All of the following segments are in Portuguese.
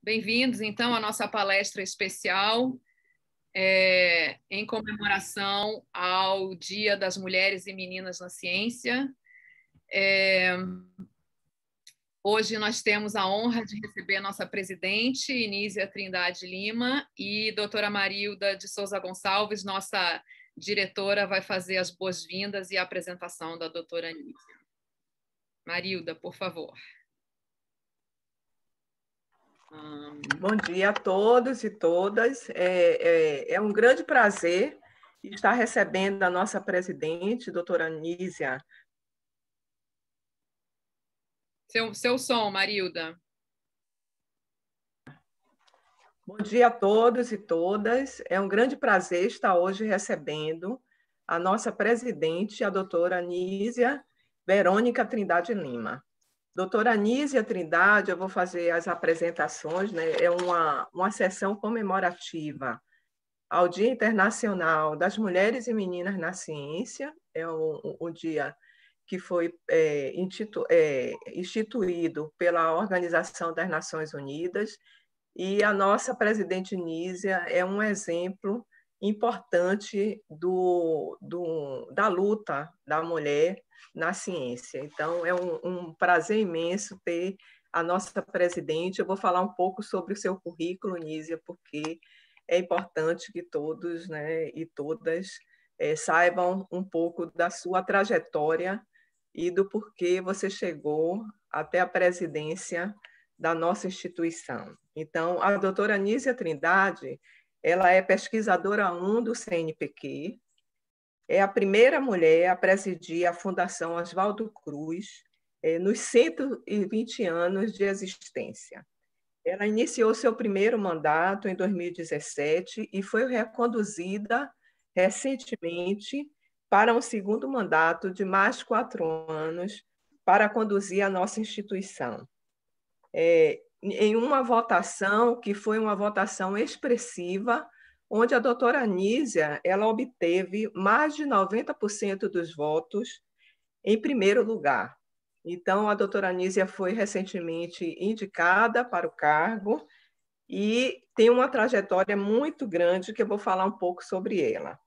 Bem-vindos, então, à nossa palestra especial em comemoração ao Dia das Mulheres e Meninas na Ciência. Hoje nós temos a honra de receber a nossa presidente, Inísia Trindade Lima, e doutora Marilda de Souza Gonçalves, nossa diretora, vai fazer as boas-vindas e a apresentação da doutora Inísia. Marilda, por favor. Bom dia a todos e todas. É um grande prazer estar recebendo a nossa presidente, doutora Anísia. Seu som, Marilda. Bom dia a todos e todas. É um grande prazer estar hoje recebendo a nossa presidente, a doutora Anísia Verônica Trindade Lima. Doutora Anísia Trindade, eu vou fazer as apresentações, né? É uma sessão comemorativa ao Dia Internacional das Mulheres e Meninas na Ciência, é o dia que foi instituído pela Organização das Nações Unidas, e a nossa presidente Nízia é um exemplo importante da luta da mulher na ciência. Então, é um prazer imenso ter a nossa presidente. Eu vou falar um pouco sobre o seu currículo, Nízia, porque é importante que todos, né, e todas saibam um pouco da sua trajetória e do porquê você chegou até a presidência da nossa instituição. Então, a doutora Anísia Trindade, ela é pesquisadora 1 do CNPq, é a primeira mulher a presidir a Fundação Oswaldo Cruz nos 120 anos de existência. Ela iniciou seu primeiro mandato em 2017 e foi reconduzida recentemente para um segundo mandato de mais 4 anos para conduzir a nossa instituição. Em uma votação que foi uma votação expressiva, onde a doutora Anísia ela obteve mais de 90% dos votos em primeiro lugar. Então, a doutora Anísia foi recentemente indicada para o cargo e tem uma trajetória muito grande que eu vou falar um pouco sobre ela.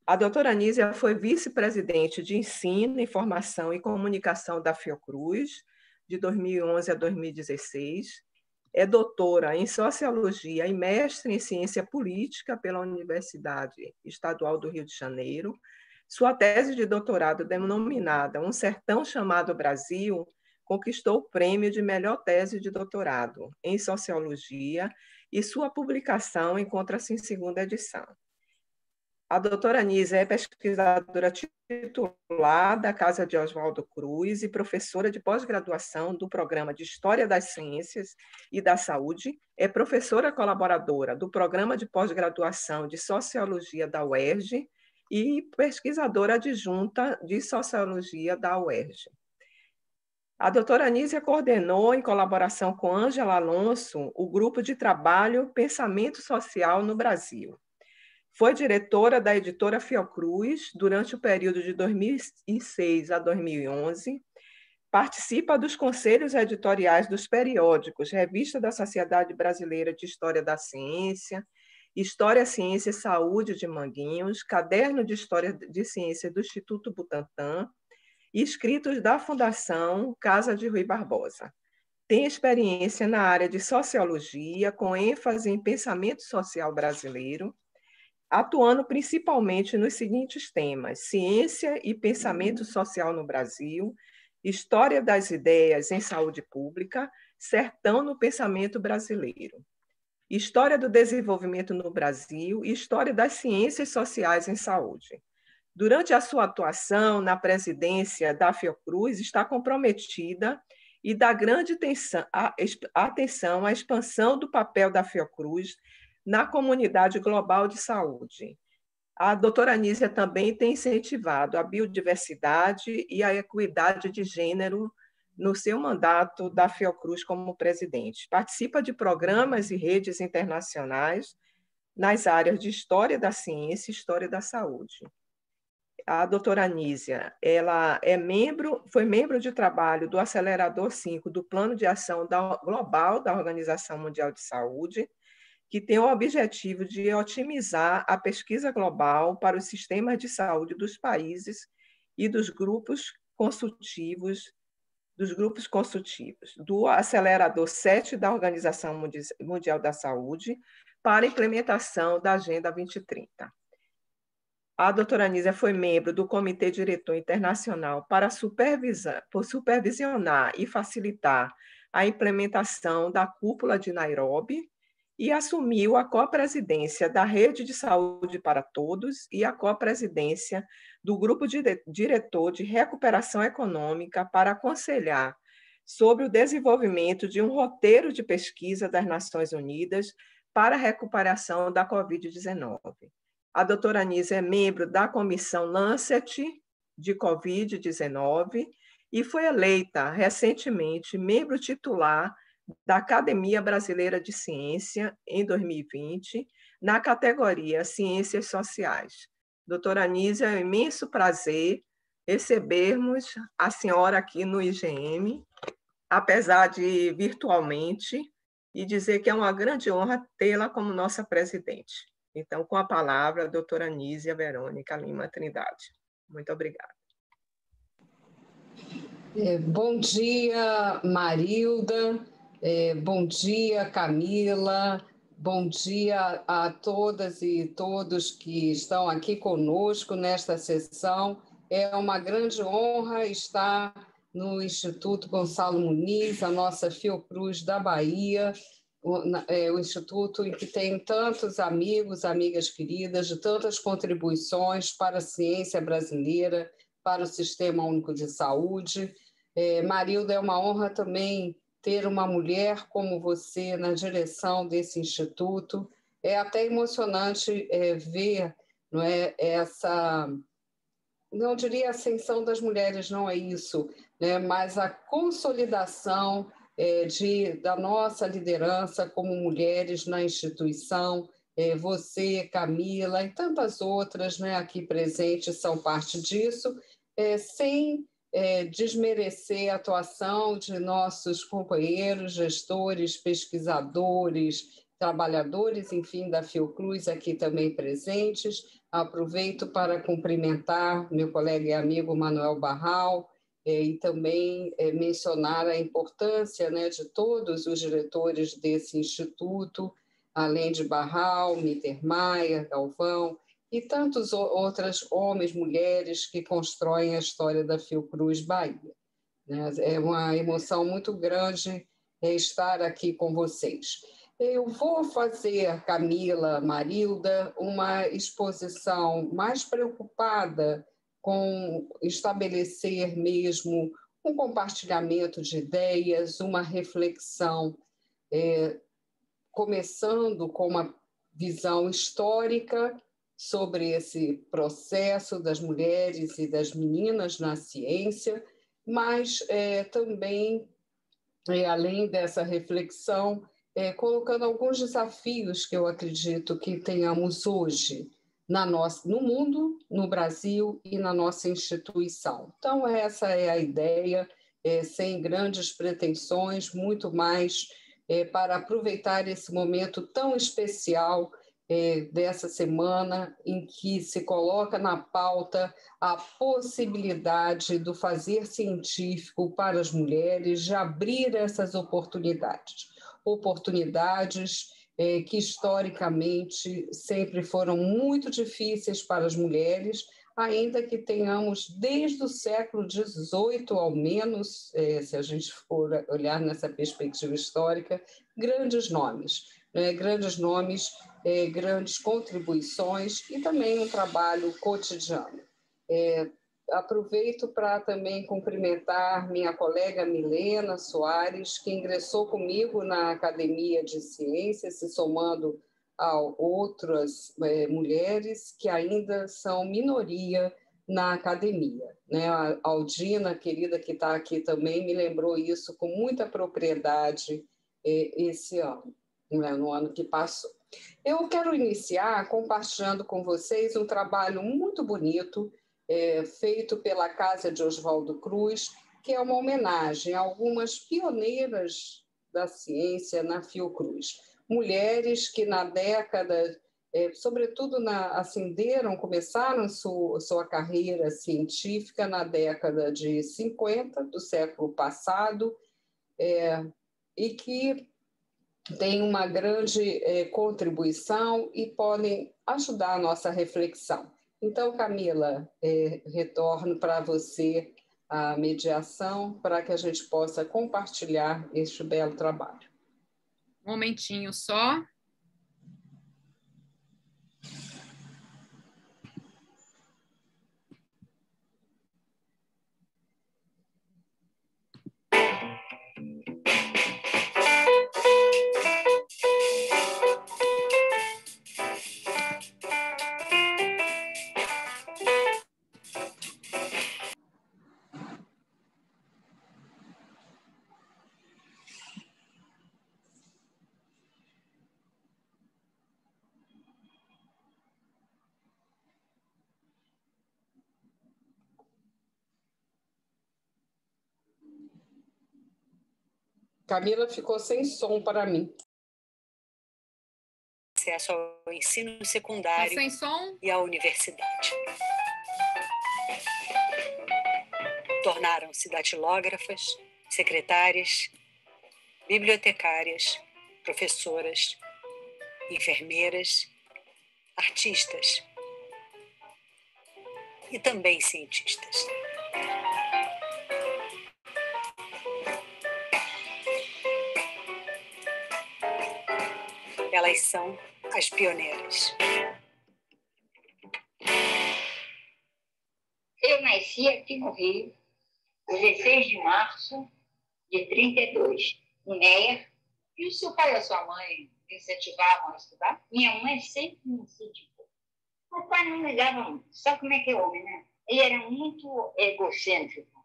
A doutora Anísia foi vice-presidente de Ensino, Informação e Comunicação da Fiocruz, de 2011 a 2016. É doutora em Sociologia e mestre em Ciência Política pela Universidade Estadual do Rio de Janeiro. Sua tese de doutorado, denominada Um Sertão Chamado Brasil, conquistou o prêmio de melhor tese de doutorado em Sociologia e sua publicação encontra-se em segunda edição. A doutora Anísia é pesquisadora titular da Casa de Oswaldo Cruz e professora de pós-graduação do Programa de História das Ciências e da Saúde, é professora colaboradora do Programa de Pós-Graduação de Sociologia da UERJ e pesquisadora adjunta de Sociologia da UERJ. A doutora Anísia coordenou, em colaboração com Ângela Alonso, o grupo de trabalho Pensamento Social no Brasil. Foi diretora da editora Fiocruz durante o período de 2006 a 2011. Participa dos conselhos editoriais dos periódicos Revista da Sociedade Brasileira de História da Ciência, História, Ciência e Saúde de Manguinhos, Caderno de História de Ciência do Instituto Butantan e escritos da Fundação Casa de Rui Barbosa. Tem experiência na área de sociologia, com ênfase em pensamento social brasileiro, atuando principalmente nos seguintes temas: ciência e pensamento social no Brasil, história das ideias em saúde pública, sertão no pensamento brasileiro, história do desenvolvimento no Brasil e história das ciências sociais em saúde. Durante a sua atuação na presidência da Fiocruz, está comprometida e dá grande atenção à expansão do papel da Fiocruz na comunidade global de saúde. A doutora Anísia também tem incentivado a biodiversidade e a equidade de gênero no seu mandato da Fiocruz como presidente. Participa de programas e redes internacionais nas áreas de história da ciência e história da saúde. a doutora Anísia, ela foi membro de trabalho do Acelerador 5 do Plano de Ação Global da Organização Mundial de Saúde, que tem o objetivo de otimizar a pesquisa global para os sistemas de saúde dos países e dos grupos consultivos do Acelerador 7 da Organização Mundial da Saúde para a implementação da Agenda 2030. A doutora Anísia foi membro do Comitê Diretor Internacional para supervisionar e facilitar a implementação da Cúpula de Nairobi e assumiu a co-presidência da Rede de Saúde para Todos e a co-presidência do Grupo Diretor de Recuperação Econômica para aconselhar sobre o desenvolvimento de um roteiro de pesquisa das Nações Unidas para a recuperação da Covid-19. A doutora Anísia é membro da Comissão Lancet de Covid-19 e foi eleita recentemente membro titular da Academia Brasileira de Ciência em 2020, na categoria Ciências Sociais. Doutora Anísia, é um imenso prazer recebermos a senhora aqui no IGM, apesar de virtualmente, e dizer que é uma grande honra tê-la como nossa presidente. Então, com a palavra, a doutora Anísia Verônica Lima Trindade. Muito obrigada. Bom dia, Marilda. Bom dia, Camila. Bom dia a todas e todos que estão aqui conosco nesta sessão. É uma grande honra estar no Instituto Gonçalo Muniz, a nossa Fiocruz da Bahia, o instituto em que tem tantos amigos, amigas queridas, de tantas contribuições para a ciência brasileira, para o Sistema Único de Saúde. Marilda, é uma honra também ter uma mulher como você na direção desse instituto. É até emocionante ver, não é, essa, não diria ascensão das mulheres, não é isso, né, mas a consolidação da nossa liderança como mulheres na instituição. Você, Camila e tantas outras, né, aqui presentes são parte disso, sem desmerecer a atuação de nossos companheiros, gestores, pesquisadores, trabalhadores, enfim, da Fiocruz aqui também presentes. Aproveito para cumprimentar meu colega e amigo Manuel Barral e também mencionar a importância, né, de todos os diretores desse instituto, além de Barral, Mittermeier, Galvão, e tantos outros homens, mulheres que constroem a história da Fiocruz Bahia. É uma emoção muito grande estar aqui com vocês. Eu vou fazer, Camila, Marilda, uma exposição mais preocupada com estabelecer mesmo um compartilhamento de ideias, uma reflexão, começando com uma visão histórica sobre esse processo das mulheres e das meninas na ciência, mas também, além dessa reflexão, colocando alguns desafios que eu acredito que tenhamos hoje no mundo, no Brasil e na nossa instituição. Então, essa é a ideia, sem grandes pretensões, muito mais para aproveitar esse momento tão especial dessa semana, em que se coloca na pauta a possibilidade do fazer científico para as mulheres, de abrir essas oportunidades que historicamente sempre foram muito difíceis para as mulheres, ainda que tenhamos desde o século XVIII, ao menos, se a gente for olhar nessa perspectiva histórica, grandes nomes, grandes contribuições e também um trabalho cotidiano. Aproveito para também cumprimentar minha colega Milena Soares, que ingressou comigo na Academia de Ciências, se somando a outras mulheres que ainda são minoria na academia. A Aldina, querida, que está aqui também, me lembrou isso com muita propriedade esse ano, no ano que passou. Eu quero iniciar compartilhando com vocês um trabalho muito bonito feito pela Casa de Oswaldo Cruz, que é uma homenagem a algumas pioneiras da ciência na Fiocruz. Mulheres que na década, sobretudo começaram sua carreira científica na década de 50 do século passado, e que têm uma grande contribuição e podem ajudar a nossa reflexão. Então, Camila, retorno para você a mediação para que a gente possa compartilhar este belo trabalho. Um momentinho só. Camila ficou sem som para mim. Acesso ao ensino secundário sem som? E à universidade. Tornaram-se datilógrafas, secretárias, bibliotecárias, professoras, enfermeiras, artistas e também cientistas. Elas são as pioneiras. Eu nasci aqui no Rio, 16 de março de 32, em Meia. E o seu pai e a sua mãe incentivavam a estudar? Minha mãe sempre me incentivou. O pai não ligava muito. Sabe como é que é homem, né? Ele era muito egocêntrico.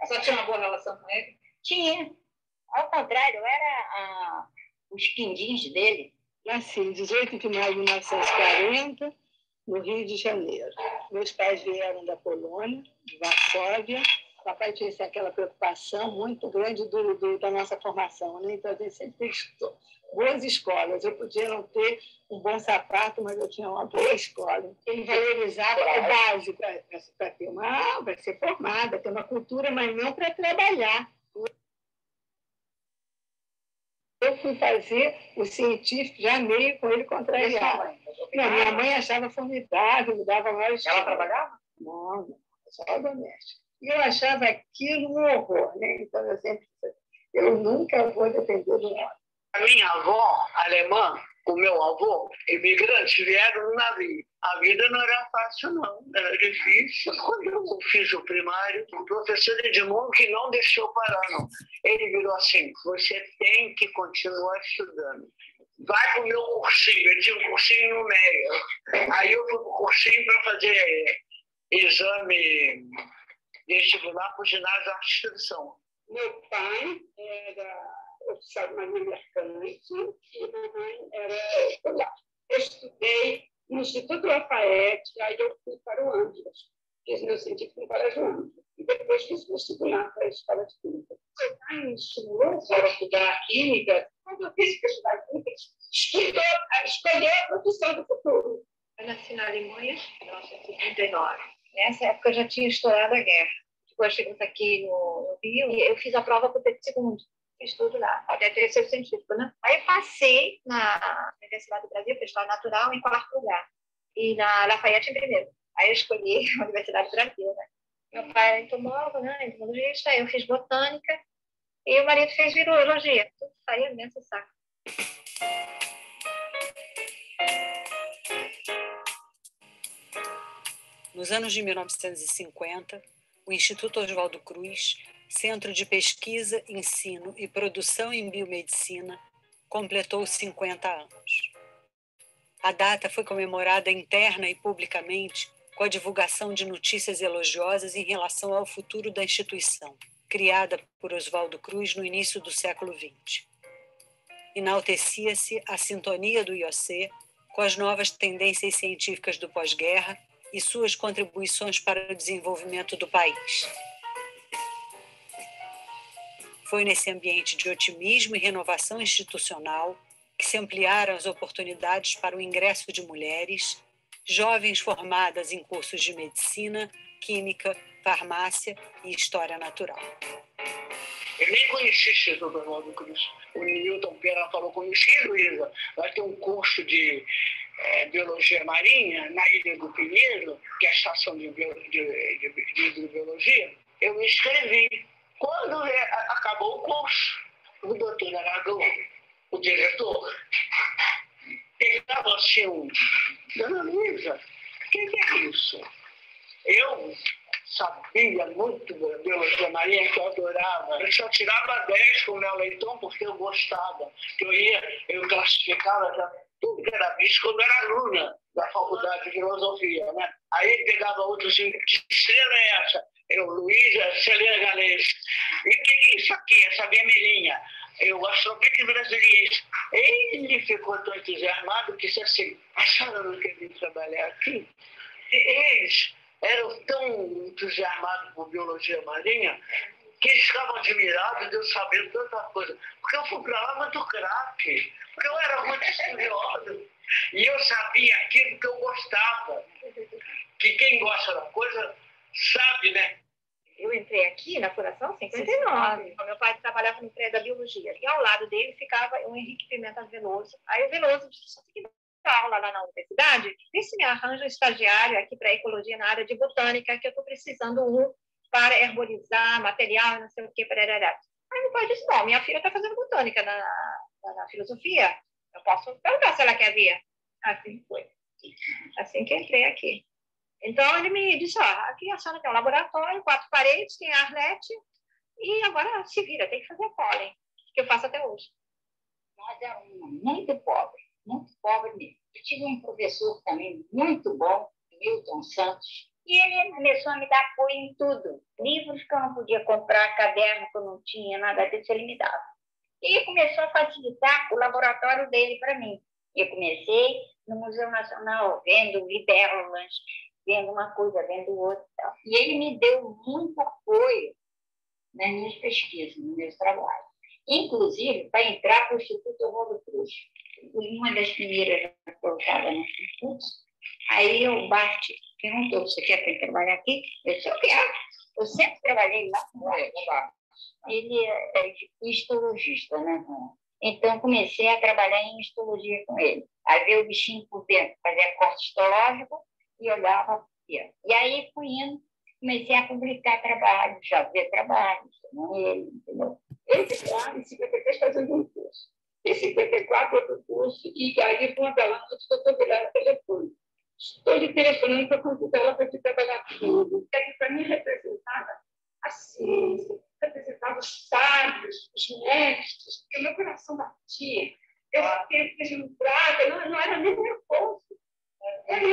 Só tinha uma boa relação com ele? Tinha. Ao contrário, era os quindins dele. Nasci em 18 de maio de 1940, no Rio de Janeiro. Meus pais vieram da Polônia, de Varsóvia. Papai tinha aquela preocupação muito grande da nossa formação, né? Então, a gente sempre estudou boas escolas. Eu podia não ter um bom sapato, mas eu tinha uma boa escola. Ele valorizava o básico para ser formada, ter uma cultura, mas não para trabalhar. Eu fui fazer o científico já meio com ele contrariado. Minha mãe achava formidável, me dava mais... Ela trabalhava? Não, só doméstica. E eu achava aquilo um horror, né? Então, eu nunca vou depender do homem. A minha avó, alemã, o meu avô, imigrantes vieram no navio. A vida não era fácil, não. Era difícil. Quando eu fiz o primário, o professor Edmundo que não deixou parar, não. Ele virou assim, você tem que continuar estudando. Vai para o meu cursinho. Eu tinha um cursinho no Meia. Aí eu fui para o cursinho para fazer exame vestibular para o ginásio de instrução. Meu pai era oficial de marinha mercante e minha mãe era escolar. Eu estudei no Instituto Lafayette, aí eu fui para o Ângeles. Fiz meu científico no Colégio Ângeles. E depois fiz vestibular para a Escola de Química. Meu pai me estimulou para estudar Química. Quando eu fiz estudar Química, escolher a profissão do futuro. Eu nasci na Alemanha em 1939. Nessa época eu já tinha estourado a guerra. Depois chegamos aqui no Rio e eu fiz a prova para o segundo. Fiz tudo lá, até terceiro científico, né? Aí eu passei na Universidade do Brasil, para História Natural, em quarto lugar. E na Lafayette em primeiro. Aí eu escolhi a Universidade do Brasil, né? Meu pai tomava, né? Entomologista, eu fiz botânica. E o marido fez virologia. Tudo faria nesse saco. Nos anos de 1950, o Instituto Oswaldo Cruz, Centro de Pesquisa, Ensino e Produção em Biomedicina, completou 50 anos. A data foi comemorada interna e publicamente com a divulgação de notícias elogiosas em relação ao futuro da instituição, criada por Oswaldo Cruz no início do século XX. Enaltecia-se a sintonia do IOC com as novas tendências científicas do pós-guerra e suas contribuições para o desenvolvimento do país. Foi nesse ambiente de otimismo e renovação institucional que se ampliaram as oportunidades para o ingresso de mulheres, jovens formadas em cursos de medicina, química, farmácia e história natural. Eu nem conheci o Instituto Oswaldo do Cruz. O Newton Pena falou comigo: Luísa, vai ter um curso de biologia marinha na Ilha do Pinheiro, que é a estação de hidrobiologia. Eu me inscrevi. Quando acabou o curso, o doutor Aragão, o diretor, pegava assim Dona Luísa, o que é isso? Eu sabia muito da biologia marinha, que eu adorava. Eu só tirava 10 com o Mel Leitão porque eu gostava. Eu classificava tudo que era bicho quando eu era aluna da faculdade de filosofia, né? Aí ele pegava outros, que estrela é essa? Luísa Celina Galês. E o que é isso aqui, essa vermelhinha? Astropetes brasileiros. Ele ficou tão entusiasmado que disse assim: a senhora não quer vir trabalhar aqui? Eles eram tão entusiasmados por biologia marinha que eles ficavam admirados de eu saber tanta coisa. Porque eu fui para lá muito craque, porque eu era muito estudioso. E eu sabia aquilo que eu gostava. Que quem gosta da coisa sabe, né? Eu entrei aqui na Fundação 59. Meu pai trabalhava no prédio da biologia. E ao lado dele ficava o Henrique Pimenta Veloso. Aí o Veloso disse: só tem que dar aula lá na universidade, vê se me arranja um estagiário aqui para ecologia na área de botânica, que eu estou precisando para herborizar material, não sei o que. Aí meu pai disse: não, minha filha está fazendo botânica na filosofia. Eu posso perguntar se ela quer vir. Assim foi. Assim que entrei aqui. Então, ele me disse: aqui a senhora tem um laboratório, 4 paredes, tem Arlete, e agora se vira, tem que fazer pólen, que eu faço até hoje. Nós éramos muito pobre mesmo. Eu tive um professor também muito bom, Milton Santos, e ele começou a me dar apoio em tudo. Livros que eu não podia comprar, caderno que eu não tinha, nada disso, ele me dava. E começou a facilitar o laboratório dele para mim. Eu comecei no Museu Nacional, vendo libélulas, vendo uma coisa, vendo outra. E ele me deu muito apoio nas minhas pesquisas, nos meus trabalhos. Inclusive, para entrar para o Instituto Oswaldo Cruz. Fui uma das primeiras colocadas no curso. Aí o Bart perguntou: você quer trabalhar aqui? Eu disse: eu quero. Eu sempre trabalhei lá com o Bart. Ele é histologista, né? Então, comecei a trabalhar em histologia com ele. A ver o bichinho por dentro, fazia corte histológico e olhava. E aí fui indo, comecei a publicar trabalhos, já ver trabalhos com ele, entendeu? Esse lá, em 53, fazendo um curso. Em 54, outro curso, e aí fui até lá, estou virando telefone. Estou lhe telefonando para convidar ela para vir trabalhar comigo. Que para mim representava a ciência, representava os sábios, os mestres, porque o meu coração batia. Eu fiquei deslumbrada, não era nem nervoso. Era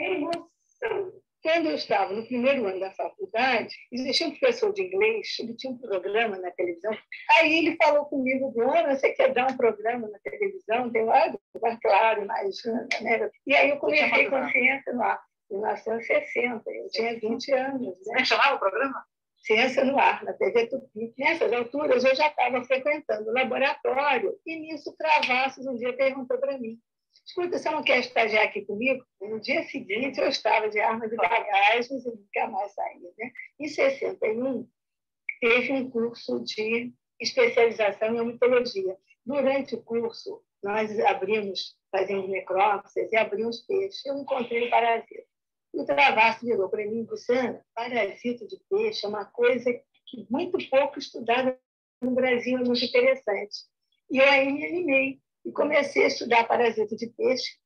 emoção. Quando eu estava no primeiro ano da faculdade, existia um professor de inglês, ele tinha um programa na televisão. Aí ele falou comigo: Dona, você quer dar um programa na televisão? Deu, claro, imagina, né? E aí eu comecei com Ciência no Ar, em 1960. Eu tinha 20 anos. Né? Como chamava o programa? Ciência no Ar, na TV Tupi. Nessas alturas, eu já estava frequentando o laboratório e nisso Travassos um dia perguntou para mim: escuta, você não quer estagiar aqui comigo? No dia seguinte, eu estava de armas e bagagens e nunca mais saí. Né? Em 61, teve um curso de especialização em ornitologia. Durante o curso, nós fazíamos necrópsias e abrimos peixes. Eu encontrei parasita. E o Travassos virou para mim: Luciana, parasita de peixe é uma coisa que muito pouco estudada no Brasil, é muito interessante. E eu aí me animei e comecei a estudar parasita de peixe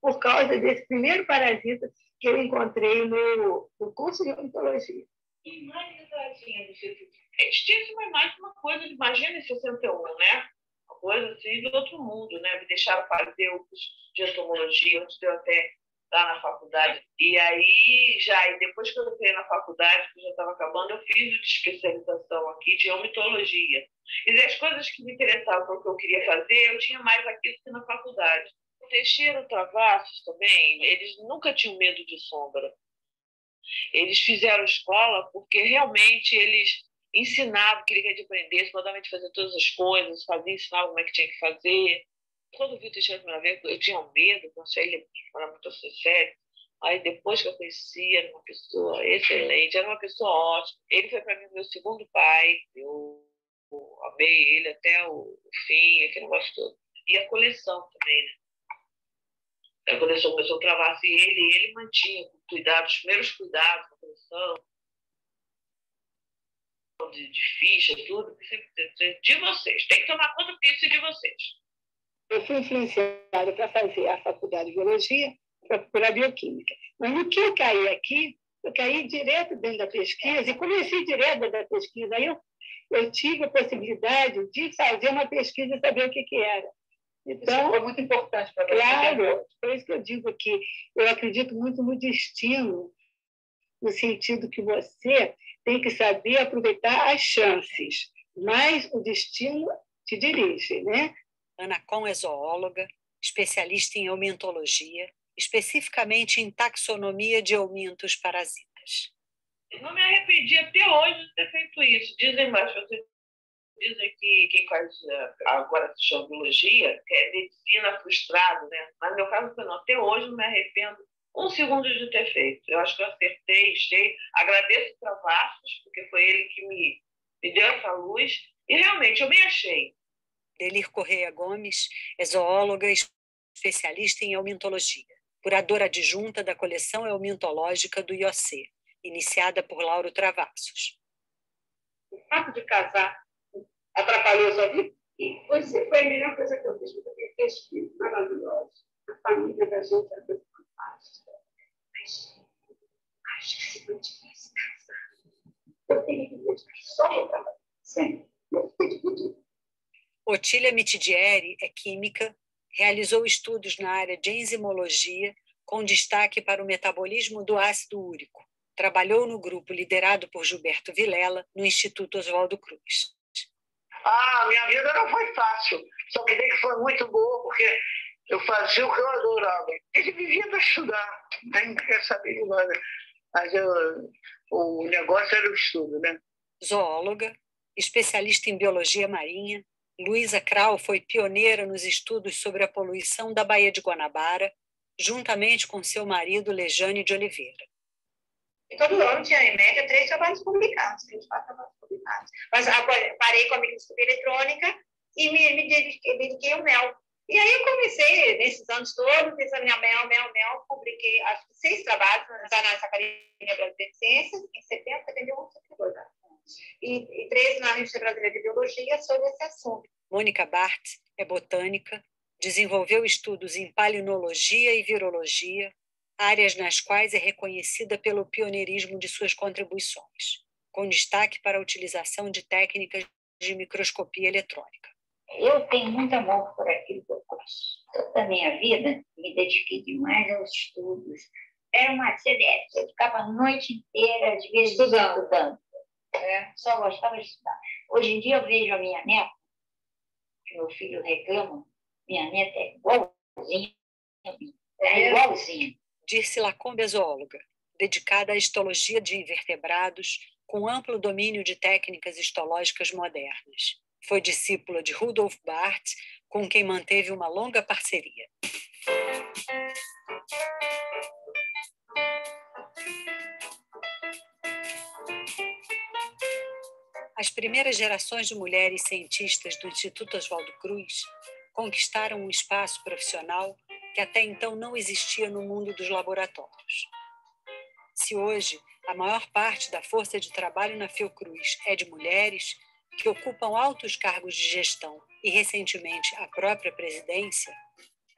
por causa desse primeiro parasita que eu encontrei no curso de ornitologia. Imagina do Instituto. Eles tinham mais uma coisa, imagina em 61, né? Uma coisa assim do outro mundo, né? Me deixaram fazer o curso de entomologia, antes de eu até estar na faculdade. E aí, depois que eu entrei na faculdade, que já estava acabando, eu fiz de especialização aqui de ornitologia. E as coisas que me interessavam para o que eu queria fazer, eu tinha mais aqui do que na faculdade. O Teixeira e o Travassos também, eles nunca tinham medo de sombra. Eles fizeram escola porque realmente eles ensinavam, queriam que a gente aprendesse, mandavam a gente fazer todas as coisas, ensinavam como é que tinha que fazer. Quando eu vi o Teixeira a primeira vez, eu tinha medo, não sei, ele era muito sério. Aí depois que eu conheci, era uma pessoa excelente, era uma pessoa ótima. Ele foi para mim meu segundo pai, eu amei ele até o fim, aquele negócio todo. E a coleção também, né? A coleção começou a travar e ele mantinha cuidado, os primeiros cuidados da coleção, de ficha, tudo, de vocês. Tem que tomar conta porque isso é de vocês. Eu fui influenciada para fazer a faculdade de biologia, para procurar bioquímica. Mas no que eu caí aqui, eu caí direto dentro da pesquisa e comecei direto dentro da pesquisa. Aí eu tive a possibilidade de fazer uma pesquisa e saber o que era. Então, isso foi muito importante para você. Claro, por isso que eu digo que eu acredito muito no destino, no sentido que você tem que saber aproveitar as chances, mas o destino te dirige, né? Ana Con é zoóloga, especialista em eumintologia, especificamente em taxonomia de eumintos parasitas. Eu não me arrependi até hoje de ter feito isso. Dizem mais, dizem que quem faz agora se chama biologia, que é medicina frustrado, né? Mas no meu caso, não. Até hoje não me arrependo um segundo de ter feito. Eu acho que eu acertei, agradeço o Travassos, porque foi ele que me deu essa luz, e realmente eu me achei. Delir Correia Gomes é zoóloga e especialista em eumintologia, curadora adjunta da coleção eumintológica do IOC, iniciada por Lauro Travassos. O fato de casar atrapalhou a sua vida? E foi a melhor coisa que eu fiz, porque eu tenho 3 filhos maravilhosos. A família da gente é muito fantástica. Mas acho que se eu tivesse casado, eu teria que deixar só eu trabalhar. Sempre. Otília Mitidieri é química, realizou estudos na área de enzimologia, com destaque para o metabolismo do ácido úrico. Trabalhou no grupo liderado por Gilberto Vilela, no Instituto Oswaldo Cruz. Minha vida não foi fácil, só que nem que foi muito boa, porque eu fazia o que eu adorava. Ele vivia para estudar, nem queria saber de nada. Mas o negócio era o estudo, né? Zoóloga, especialista em biologia marinha, Luísa Krau foi pioneira nos estudos sobre a poluição da Baía de Guanabara, juntamente com seu marido Lejane de Oliveira. E todo ano tinha, em média, 3 trabalhos publicados, 24 trabalhos publicados. Mas parei com a microscopia eletrônica e me dediquei ao mel. E aí eu comecei, nesses anos todos, fiz a minha mel, publiquei, acho que 6 trabalhos na Academia Brasileira de Ciências, em 70, 71, 72 anos. E 3 na Revista Brasileira de Biologia sobre esse assunto. Mônica Bartz é botânica, desenvolveu estudos em palinologia e virologia, áreas nas quais é reconhecida pelo pioneirismo de suas contribuições, com destaque para a utilização de técnicas de microscopia eletrônica. Eu tenho muito amor por aquilo que eu faço. Toda a minha vida me dediquei demais aos estudos. Era uma CDF, eu ficava a noite inteira, às vezes, estudando. Só gostava de estudar. Hoje em dia eu vejo a minha neta, que meu filho reclama, minha neta é igualzinha. É igualzinha. Dirce Lacombe é zoóloga, dedicada à histologia de invertebrados, com amplo domínio de técnicas histológicas modernas. Foi discípula de Rudolf Bartz, com quem manteve uma longa parceria. As primeiras gerações de mulheres cientistas do Instituto Oswaldo Cruz conquistaram um espaço profissional que até então não existia no mundo dos laboratórios. Se hoje a maior parte da força de trabalho na Fiocruz é de mulheres que ocupam altos cargos de gestão e, recentemente, a própria presidência,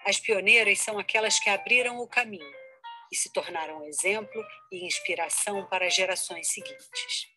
as pioneiras são aquelas que abriram o caminho e se tornaram exemplo e inspiração para as gerações seguintes.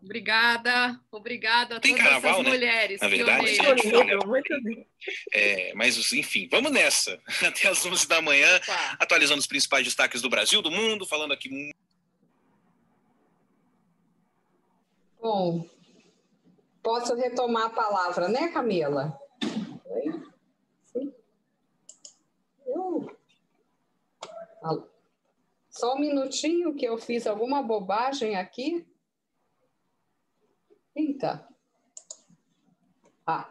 Obrigada a Tem todas carnaval, essas né? mulheres. Na verdade, Muito bem. Mas, enfim, vamos nessa. Até às 11 da manhã, atualizando os principais destaques do Brasil, do mundo, falando aqui. Bom, posso retomar a palavra, né, Camila? Oi? Sim. Só um minutinho que eu fiz alguma bobagem aqui. Eita.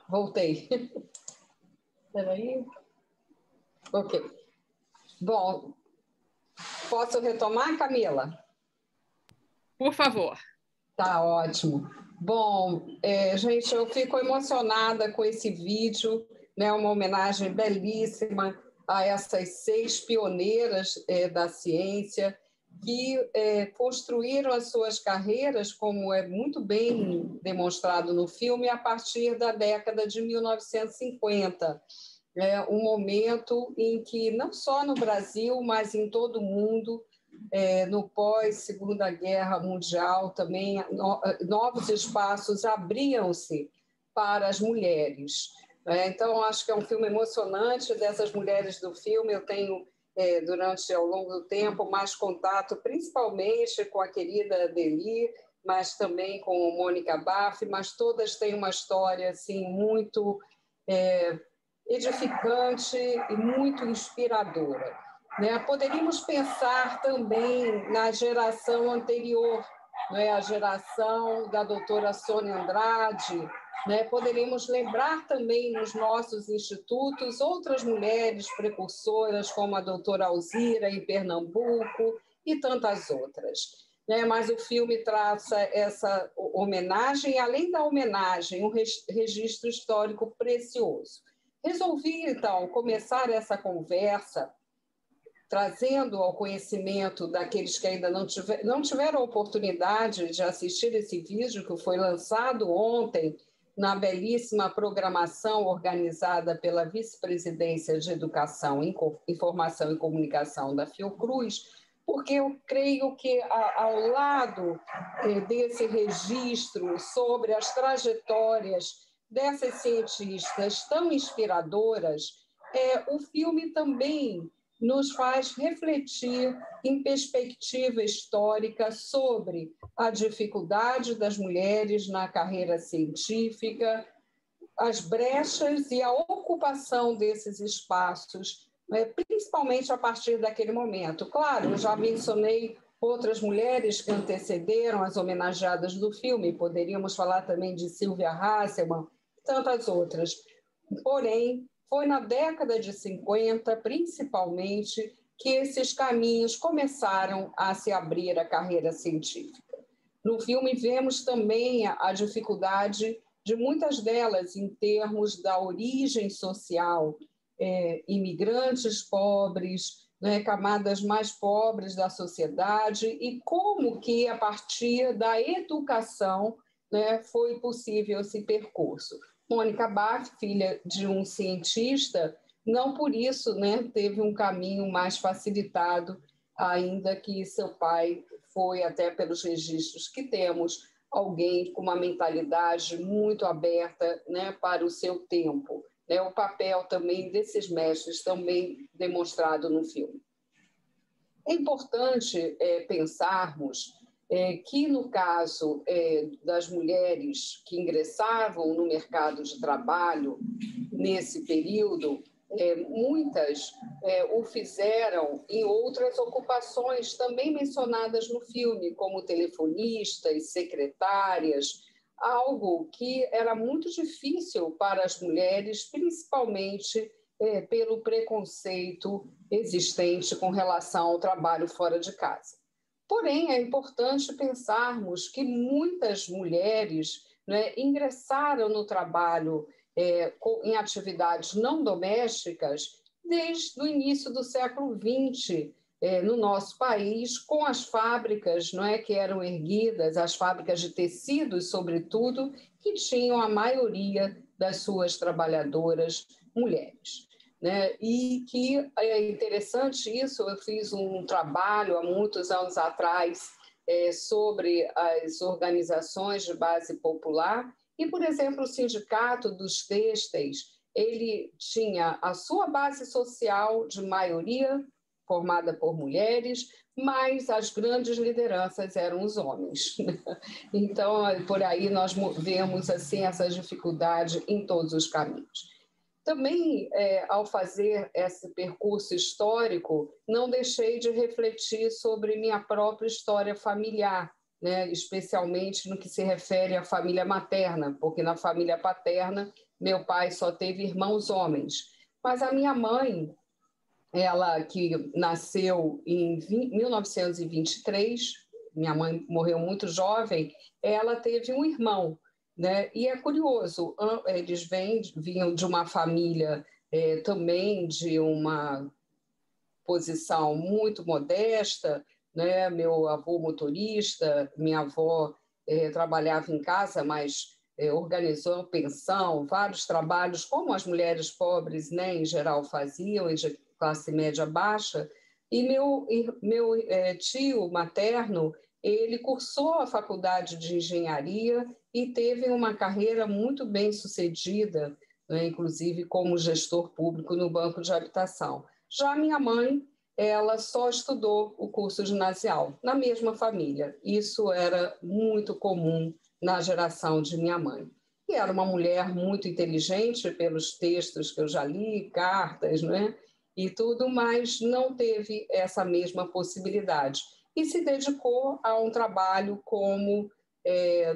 Voltei. Peraí. Ok. Bom, posso retomar, Camila? Por favor. Tá ótimo. Bom, gente, eu fico emocionada com esse vídeo, né? Uma homenagem belíssima a essas 6 pioneiras da ciência que construíram as suas carreiras, como é muito bem demonstrado no filme, a partir da década de 1950. Um momento em que, não só no Brasil, mas em todo o mundo, no pós-Segunda Guerra Mundial também, novos espaços abriam-se para as mulheres. Então, acho que é um filme emocionante. Dessas mulheres do filme, eu tenho, ao longo do tempo, mais contato, principalmente com a querida Adeli, mas também com Mônica Baff, mas todas têm uma história assim, muito edificante e muito inspiradora. Poderíamos pensar também na geração anterior, a geração da doutora Sônia Andrade. Poderíamos lembrar também nos nossos institutos outras mulheres precursoras, como a doutora Alzira, em Pernambuco, e tantas outras. Mas o filme traça essa homenagem, e, além da homenagem, um registro histórico precioso. Resolvi, então, começar essa conversa trazendo ao conhecimento daqueles que ainda não tiveram a oportunidade de assistir esse vídeo, que foi lançado ontem na belíssima programação organizada pela Vice-Presidência de Educação, Informação e Comunicação da Fiocruz, porque eu creio que, ao lado desse registro sobre as trajetórias dessas cientistas tão inspiradoras, o filme também nos faz refletir em perspectiva histórica sobre a dificuldade das mulheres na carreira científica, as brechas e a ocupação desses espaços, principalmente a partir daquele momento. Claro, eu já mencionei outras mulheres que antecederam as homenageadas do filme, poderíamos falar também de Sylvia Hasselmann, tantas outras. Porém, foi na década de 50, principalmente, que esses caminhos começaram a se abrir à carreira científica. No filme, vemos também a dificuldade de muitas delas em termos da origem social, imigrantes pobres, camadas mais pobres da sociedade, e como que, a partir da educação, foi possível esse percurso. Mônica Baff, filha de um cientista, não por isso teve um caminho mais facilitado, ainda que seu pai foi, até pelos registros que temos, alguém com uma mentalidade muito aberta para o seu tempo. O papel também desses mestres, também demonstrado no filme. É importante pensarmos que, no caso das mulheres que ingressavam no mercado de trabalho nesse período, muitas o fizeram em outras ocupações também mencionadas no filme, como telefonistas, secretárias, algo que era muito difícil para as mulheres, principalmente pelo preconceito existente com relação ao trabalho fora de casa. Porém, é importante pensarmos que muitas mulheres ingressaram no trabalho em atividades não domésticas desde o início do século XX no nosso país, com as fábricas que eram erguidas, as fábricas de tecidos, sobretudo, que tinham a maioria das suas trabalhadoras mulheres. E que é interessante isso, eu fiz um trabalho há muitos anos atrás sobre as organizações de base popular. E, por exemplo, o Sindicato dos Têxteis, ele tinha a sua base social de maioria formada por mulheres, mas as grandes lideranças eram os homens. Então, por aí nós vemos assim, essa dificuldade em todos os caminhos. Também, ao fazer esse percurso histórico, não deixei de refletir sobre minha própria história familiar, né? Especialmente no que se refere à família materna, porque na família paterna meu pai só teve irmãos homens. Mas a minha mãe, ela que nasceu em 1923, minha mãe morreu muito jovem, ela teve um irmão, né? E é curioso, eles vinham de uma família também de uma posição muito modesta, né? Meu avô motorista, minha avó trabalhava em casa, mas organizou pensão, vários trabalhos, como as mulheres pobres, né, em geral faziam, de classe média baixa. E meu tio materno, ele cursou a faculdade de engenharia e teve uma carreira muito bem sucedida, né, inclusive como gestor público no Banco de Habitação. Já minha mãe, ela só estudou o curso ginasial, na mesma família. Isso era muito comum na geração de minha mãe. E era uma mulher muito inteligente, pelos textos que eu já li, cartas, né? E tudo, mas não teve essa mesma possibilidade. E se dedicou a um trabalho como,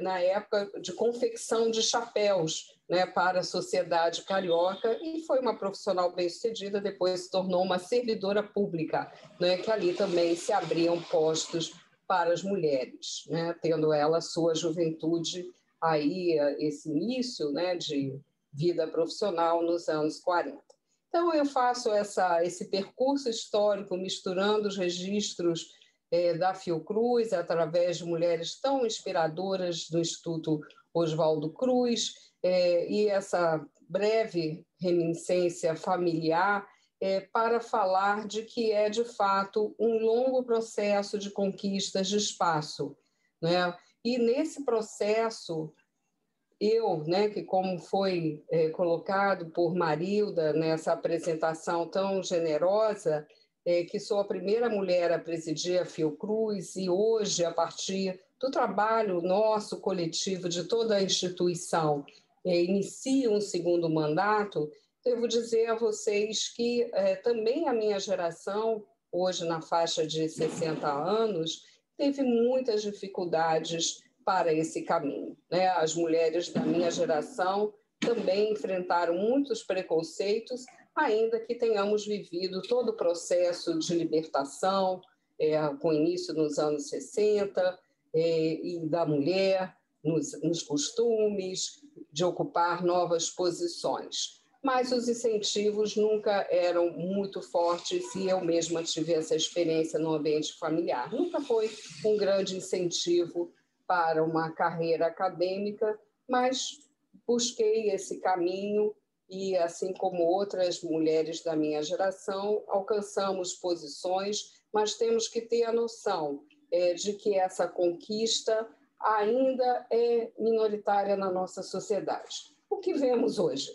na época, de confecção de chapéus, né, para a sociedade carioca, e foi uma profissional bem-sucedida, depois se tornou uma servidora pública, né, que ali também se abriam postos para as mulheres, né, tendo ela sua juventude, aí, esse início, né, de vida profissional nos anos 40. Então, eu faço esse percurso histórico, misturando os registros da Fiocruz, através de mulheres tão inspiradoras do Instituto Oswaldo Cruz, e essa breve reminiscência familiar para falar de que é, de fato, um longo processo de conquistas de espaço, né? E nesse processo, eu, né, que como foi colocado por Marilda nessa apresentação tão generosa, que sou a primeira mulher a presidir a Fiocruz, e hoje, a partir do trabalho nosso coletivo de toda a instituição, inicio um segundo mandato, devo dizer a vocês que também a minha geração, hoje na faixa de 60 anos, teve muitas dificuldades para esse caminho, né? As mulheres da minha geração também enfrentaram muitos preconceitos, ainda que tenhamos vivido todo o processo de libertação, com início nos anos 60, e da mulher, nos costumes, de ocupar novas posições. Mas os incentivos nunca eram muito fortes, e eu mesma tive essa experiência no ambiente familiar. Nunca foi um grande incentivo para uma carreira acadêmica, mas busquei esse caminho e, assim como outras mulheres da minha geração, alcançamos posições, mas temos que ter a noção de que essa conquista ainda é minoritária na nossa sociedade. O que vemos hoje?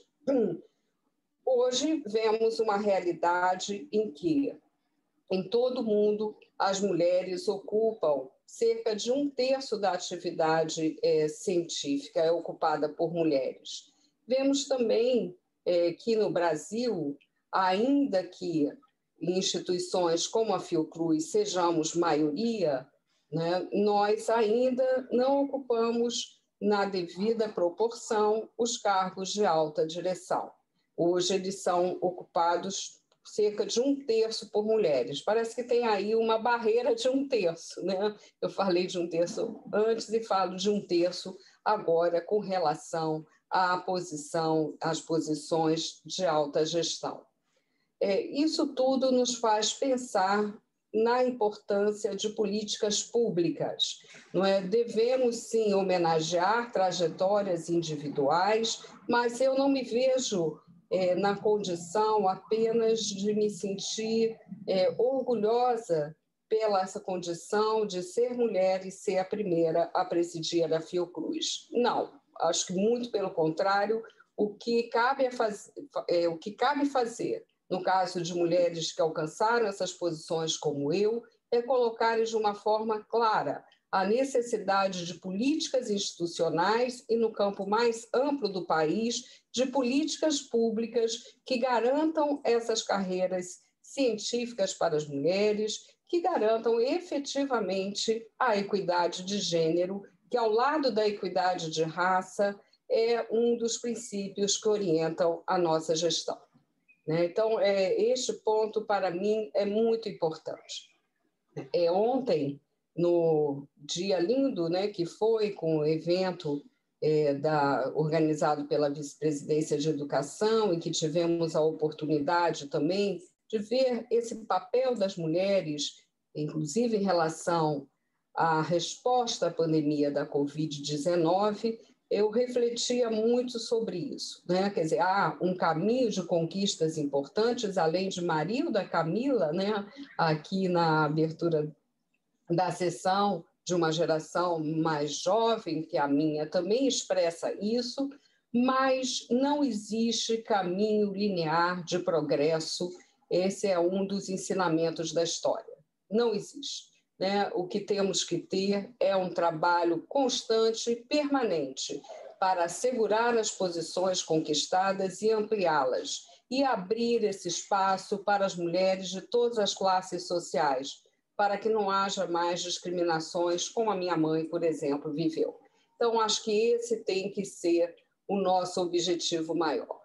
Hoje vemos uma realidade em que, em todo o mundo, as mulheres ocupam cerca de 1/3 da atividade científica é ocupada por mulheres. Vemos também que no Brasil, ainda que em instituições como a Fiocruz sejamos maioria, né, nós ainda não ocupamos na devida proporção os cargos de alta direção. Hoje eles são ocupados cerca de 1/3 por mulheres. Parece que tem aí uma barreira de 1/3, né? Eu falei de 1/3 antes e falo de 1/3 agora com relação às posições de alta gestão. Isso tudo nos faz pensar na importância de políticas públicas. Não é? Devemos, sim, homenagear trajetórias individuais, mas eu não me vejo na condição apenas de me sentir orgulhosa pela essa condição de ser mulher e ser a primeira a presidir a Fiocruz. Não, acho que muito pelo contrário, o que cabe fazer, no caso de mulheres que alcançaram essas posições como eu, é colocar de uma forma clara a necessidade de políticas institucionais e, no campo mais amplo do país, de políticas públicas que garantam essas carreiras científicas para as mulheres, que garantam efetivamente a equidade de gênero, que, ao lado da equidade de raça, é um dos princípios que orientam a nossa gestão. Então, este ponto, para mim, é muito importante. Ontem, no dia lindo, que foi com o evento organizado pela Vice-Presidência de Educação, em que tivemos a oportunidade também de ver esse papel das mulheres, inclusive em relação à resposta à pandemia da Covid-19, eu refletia muito sobre isso. Quer dizer, há um caminho de conquistas importantes, além de Marilda, Camila, aqui na abertura da sessão, de uma geração mais jovem, que a minha também expressa isso, mas não existe caminho linear de progresso. Esse é um dos ensinamentos da história. Não existe. O que temos que ter é um trabalho constante e permanente para assegurar as posições conquistadas e ampliá-las, e abrir esse espaço para as mulheres de todas as classes sociais, para que não haja mais discriminações, como a minha mãe, por exemplo, viveu. Então, acho que esse tem que ser o nosso objetivo maior.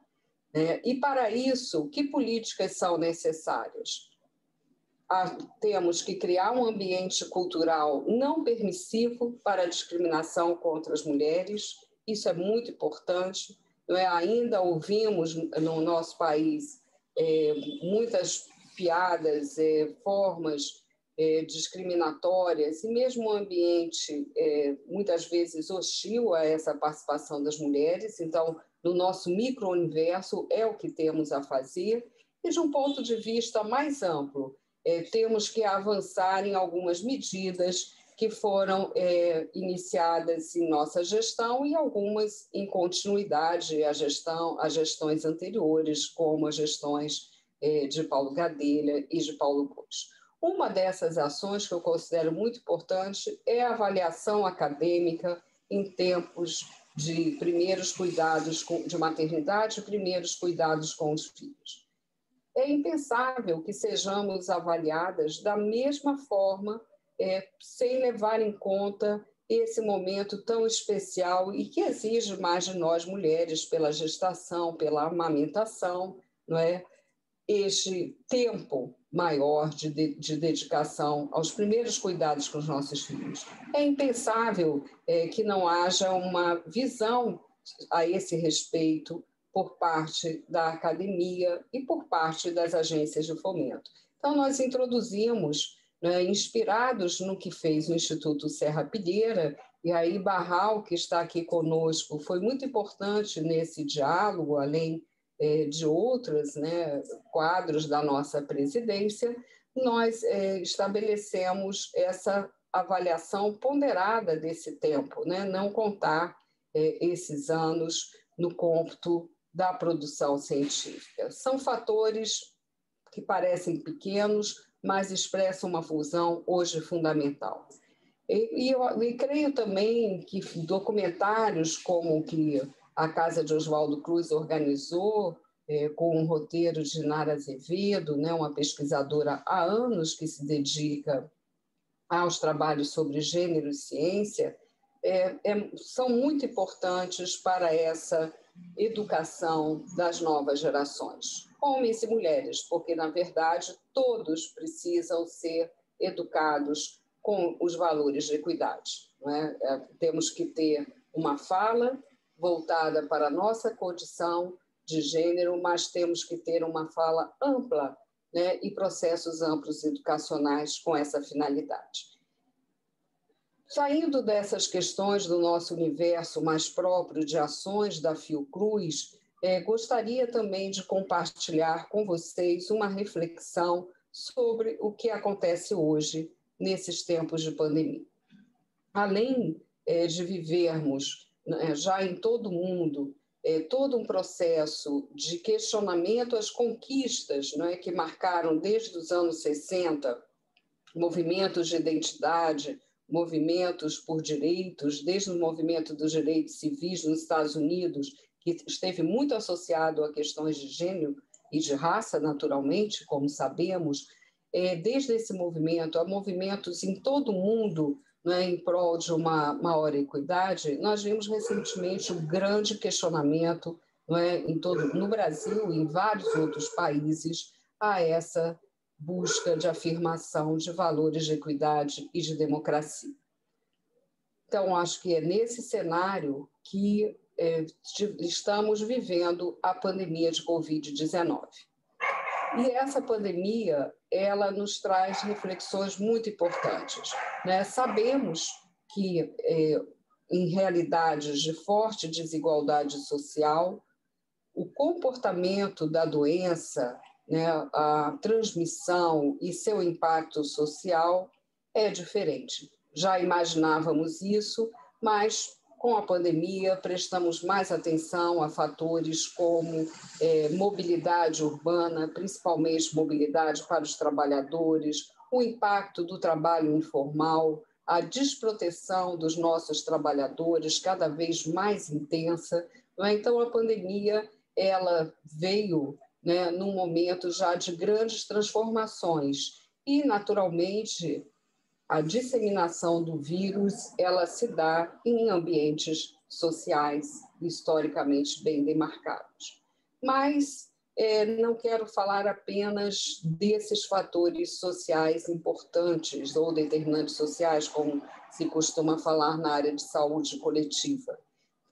E, para isso, que políticas são necessárias? Temos que criar um ambiente cultural não permissivo para a discriminação contra as mulheres, isso é muito importante. Ainda ouvimos no nosso país muitas piadas, formas discriminatórias, e mesmo um ambiente muitas vezes hostil a essa participação das mulheres. Então, no nosso micro-universo é o que temos a fazer, e de um ponto de vista mais amplo, temos que avançar em algumas medidas que foram iniciadas em nossa gestão e algumas em continuidade às gestões anteriores, como as gestões de Paulo Gadelha e de Paulo Góes. Uma dessas ações que eu considero muito importante é a avaliação acadêmica em tempos de primeiros cuidados de maternidade e primeiros cuidados com os filhos. É impensável que sejamos avaliadas da mesma forma, sem levar em conta esse momento tão especial e que exige mais de nós mulheres pela gestação, pela amamentação, não é? Este tempo maior de dedicação aos primeiros cuidados com os nossos filhos. É impensável que não haja uma visão a esse respeito por parte da academia e por parte das agências de fomento. Então, nós introduzimos, inspirados no que fez o Instituto Serra Pilheira, e aí Barral, que está aqui conosco, foi muito importante nesse diálogo, além de outros quadros da nossa presidência, nós estabelecemos essa avaliação ponderada desse tempo, não contar esses anos no cômputo da produção científica. São fatores que parecem pequenos, mas expressam uma função hoje fundamental. E creio também que documentários como que a Casa de Oswaldo Cruz organizou, com um roteiro de Nara Azevedo, uma pesquisadora há anos que se dedica aos trabalhos sobre gênero e ciência, são muito importantes para essa educação das novas gerações, homens e mulheres, porque, na verdade, todos precisam ser educados com os valores de equidade. Temos que ter uma fala voltada para a nossa condição de gênero, mas temos que ter uma fala ampla e processos amplos educacionais com essa finalidade. Saindo dessas questões do nosso universo mais próprio de ações da Fiocruz, gostaria também de compartilhar com vocês uma reflexão sobre o que acontece hoje nesses tempos de pandemia. Além de vivermos já em todo o mundo todo um processo de questionamento às conquistas, que marcaram desde os anos 60, movimentos de identidade, movimentos por direitos, desde o movimento dos direitos civis nos Estados Unidos, que esteve muito associado a questões de gênero e de raça, naturalmente, como sabemos, desde esse movimento a movimentos em todo o mundo, em prol de uma maior equidade. Nós vimos recentemente um grande questionamento no Brasil e em vários outros países a essa busca de afirmação de valores de equidade e de democracia. Então, acho que é nesse cenário que estamos vivendo a pandemia de Covid-19. E essa pandemia, ela nos traz reflexões muito importantes. Sabemos que, em realidades de forte desigualdade social, o comportamento da doença, a transmissão e seu impacto social é diferente. Já imaginávamos isso, mas com a pandemia prestamos mais atenção a fatores como mobilidade urbana, principalmente mobilidade para os trabalhadores, o impacto do trabalho informal, a desproteção dos nossos trabalhadores cada vez mais intensa. Então, a pandemia ela veio num momento já de grandes transformações e, naturalmente, a disseminação do vírus ela se dá em ambientes sociais historicamente bem demarcados. Mas não quero falar apenas desses fatores sociais importantes ou determinantes sociais, como se costuma falar na área de saúde coletiva.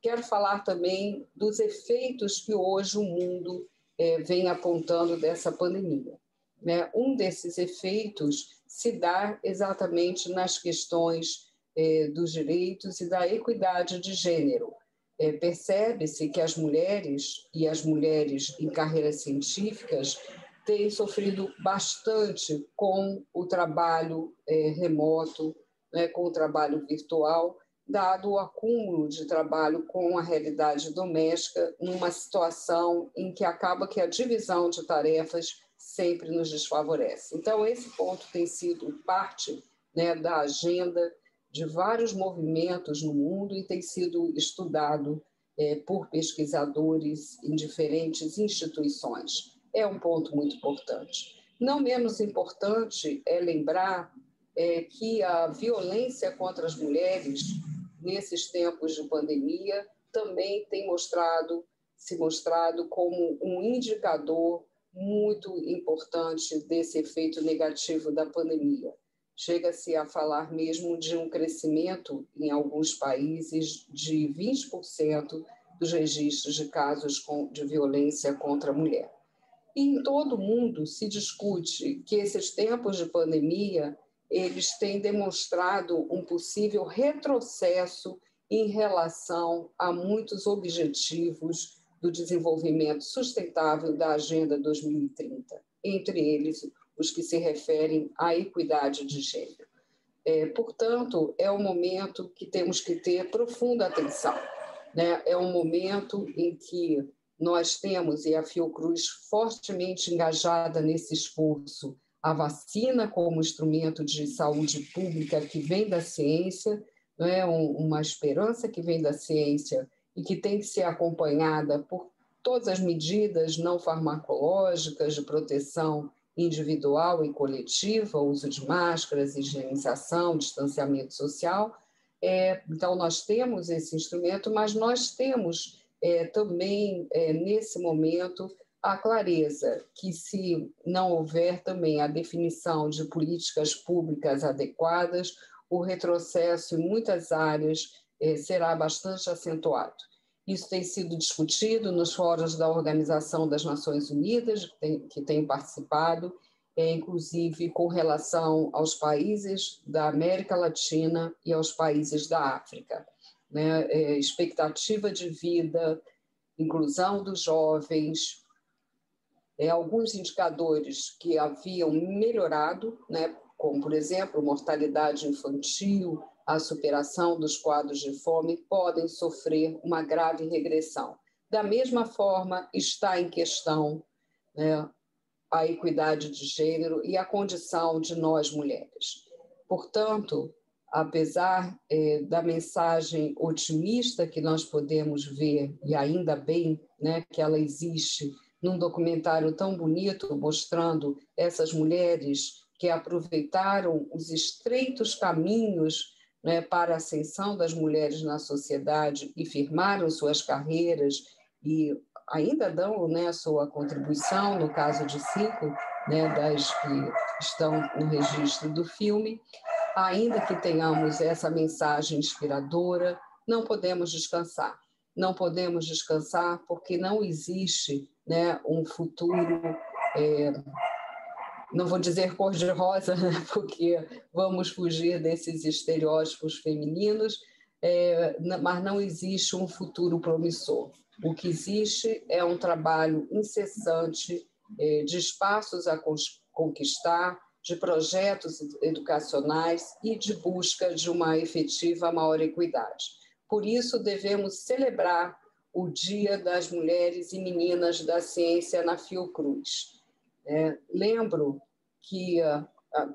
Quero falar também dos efeitos que hoje o mundo vem apontando dessa pandemia. Um desses efeitos se dá exatamente nas questões dos direitos e da equidade de gênero. Percebe-se que as mulheres e as mulheres em carreiras científicas têm sofrido bastante com o trabalho remoto, com o trabalho virtual, dado o acúmulo de trabalho com a realidade doméstica, numa situação em que acaba que a divisão de tarefas sempre nos desfavorece. Então, esse ponto tem sido parte da agenda de vários movimentos no mundo e tem sido estudado por pesquisadores em diferentes instituições. É um ponto muito importante. Não menos importante é lembrar que a violência contra as mulheres, nesses tempos de pandemia, também tem se mostrado como um indicador muito importante desse efeito negativo da pandemia. Chega-se a falar mesmo de um crescimento, em alguns países, de 20% dos registros de casos de violência contra a mulher. E em todo o mundo se discute que esses tempos de pandemia eles têm demonstrado um possível retrocesso em relação a muitos objetivos do desenvolvimento sustentável da Agenda 2030, entre eles os que se referem à equidade de gênero. Portanto, é um momento que temos que ter profunda atenção. É um momento em que nós temos, e a Fiocruz fortemente engajada nesse esforço, a vacina como instrumento de saúde pública que vem da ciência, uma esperança que vem da ciência e que tem que ser acompanhada por todas as medidas não farmacológicas de proteção individual e coletiva, uso de máscaras, higienização, distanciamento social. Então, nós temos esse instrumento, mas nós temos também, nesse momento, a clareza que, se não houver também a definição de políticas públicas adequadas, o retrocesso em muitas áreas será bastante acentuado. Isso tem sido discutido nos fóruns da Organização das Nações Unidas, que tem participado, inclusive com relação aos países da América Latina e aos países da África. Expectativa de vida, inclusão dos jovens, alguns indicadores que haviam melhorado, né, como, por exemplo, mortalidade infantil, a superação dos quadros de fome, podem sofrer uma grave regressão. Da mesma forma, está em questão, né, a equidade de gênero e a condição de nós mulheres. Portanto, apesar da mensagem otimista que nós podemos ver, e ainda bem, né, que ela existe num documentário tão bonito, mostrando essas mulheres que aproveitaram os estreitos caminhos, né, para a ascensão das mulheres na sociedade e firmaram suas carreiras e ainda dão, né, a sua contribuição, no caso de 5, né, das que estão no registro do filme. Ainda que tenhamos essa mensagem inspiradora, não podemos descansar. Não podemos descansar porque não existe, né, um futuro, não vou dizer cor-de-rosa, né, porque vamos fugir desses estereótipos femininos, mas não existe um futuro promissor. O que existe é um trabalho incessante de espaços a conquistar, de projetos educacionais e de busca de uma efetiva maior equidade. Por isso, devemos celebrar o Dia das Mulheres e Meninas da Ciência na Fiocruz. Lembro que,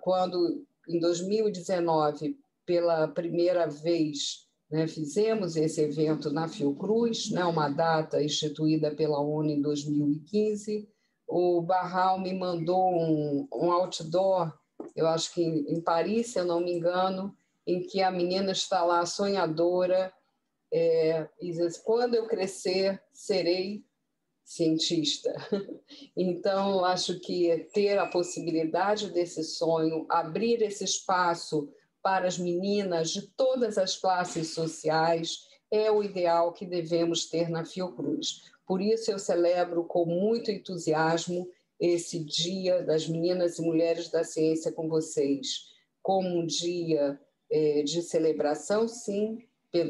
quando, em 2019, pela primeira vez, né, fizemos esse evento na Fiocruz, né, uma data instituída pela ONU em 2015, o Barral me mandou um outdoor, eu acho que em Paris, se eu não me engano, em que a menina está lá sonhadora, e diz: quando eu crescer, serei cientista. Então, acho que ter a possibilidade desse sonho, abrir esse espaço para as meninas de todas as classes sociais, é o ideal que devemos ter na Fiocruz. Por isso, eu celebro com muito entusiasmo esse Dia das Meninas e Mulheres da Ciência com vocês, como um dia de celebração, sim,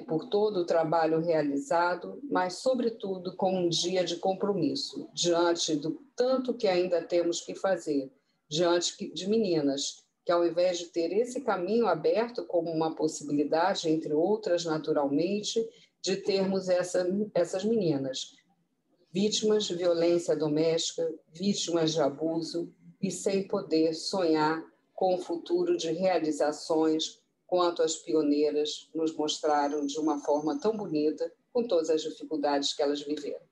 por todo o trabalho realizado, mas, sobretudo, como um dia de compromisso, diante do tanto que ainda temos que fazer, diante de meninas, que, ao invés de ter esse caminho aberto como uma possibilidade, entre outras, naturalmente, de termos essas meninas, vítimas de violência doméstica, vítimas de abuso, e sem poder sonhar com o futuro de realizações, quanto as pioneiras nos mostraram de uma forma tão bonita, com todas as dificuldades que elas viveram.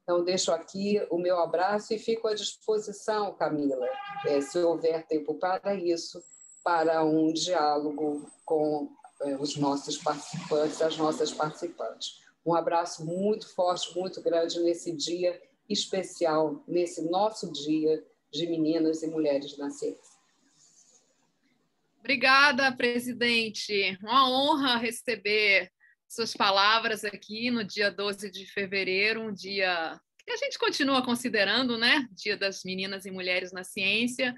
Então, deixo aqui o meu abraço e fico à disposição, Camila, se houver tempo para isso, para um diálogo com os nossos participantes, as nossas participantes. Um abraço muito forte, muito grande nesse dia especial, nesse nosso dia de meninas e mulheres na ciência. Obrigada, presidente. Uma honra receber suas palavras aqui no dia 12 de fevereiro, um dia que a gente continua considerando, né? Dia das Meninas e Mulheres na Ciência.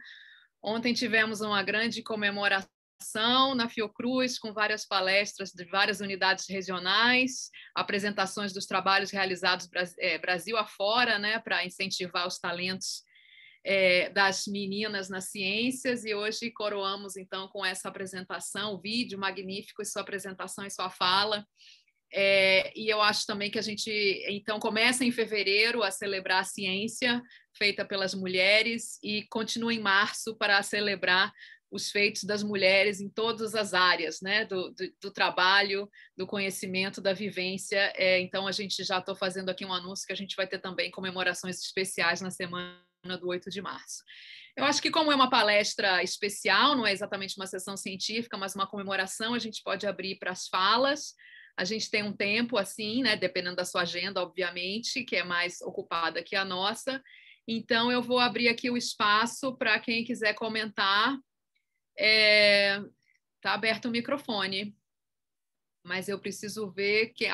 Ontem tivemos uma grande comemoração na Fiocruz, com várias palestras de várias unidades regionais, apresentações dos trabalhos realizados Brasil afora, né, para incentivar os talentos das meninas nas ciências, e hoje coroamos, então, com essa apresentação, o vídeo magnífico, e sua apresentação e sua fala. E eu acho também que a gente, então, começa em fevereiro a celebrar a ciência feita pelas mulheres e continua em março para celebrar os feitos das mulheres em todas as áreas, né, do trabalho, do conhecimento, da vivência. Então, a gente já estou fazendo aqui um anúncio que a gente vai ter também comemorações especiais na semana do 8 de março. Eu acho que, como é uma palestra especial, não é exatamente uma sessão científica, mas uma comemoração, a gente pode abrir para as falas. A gente tem um tempo, assim, né, dependendo da sua agenda, obviamente, que é mais ocupada que a nossa. Então, eu vou abrir aqui o espaço para quem quiser comentar. Está aberto o microfone, mas eu preciso ver que,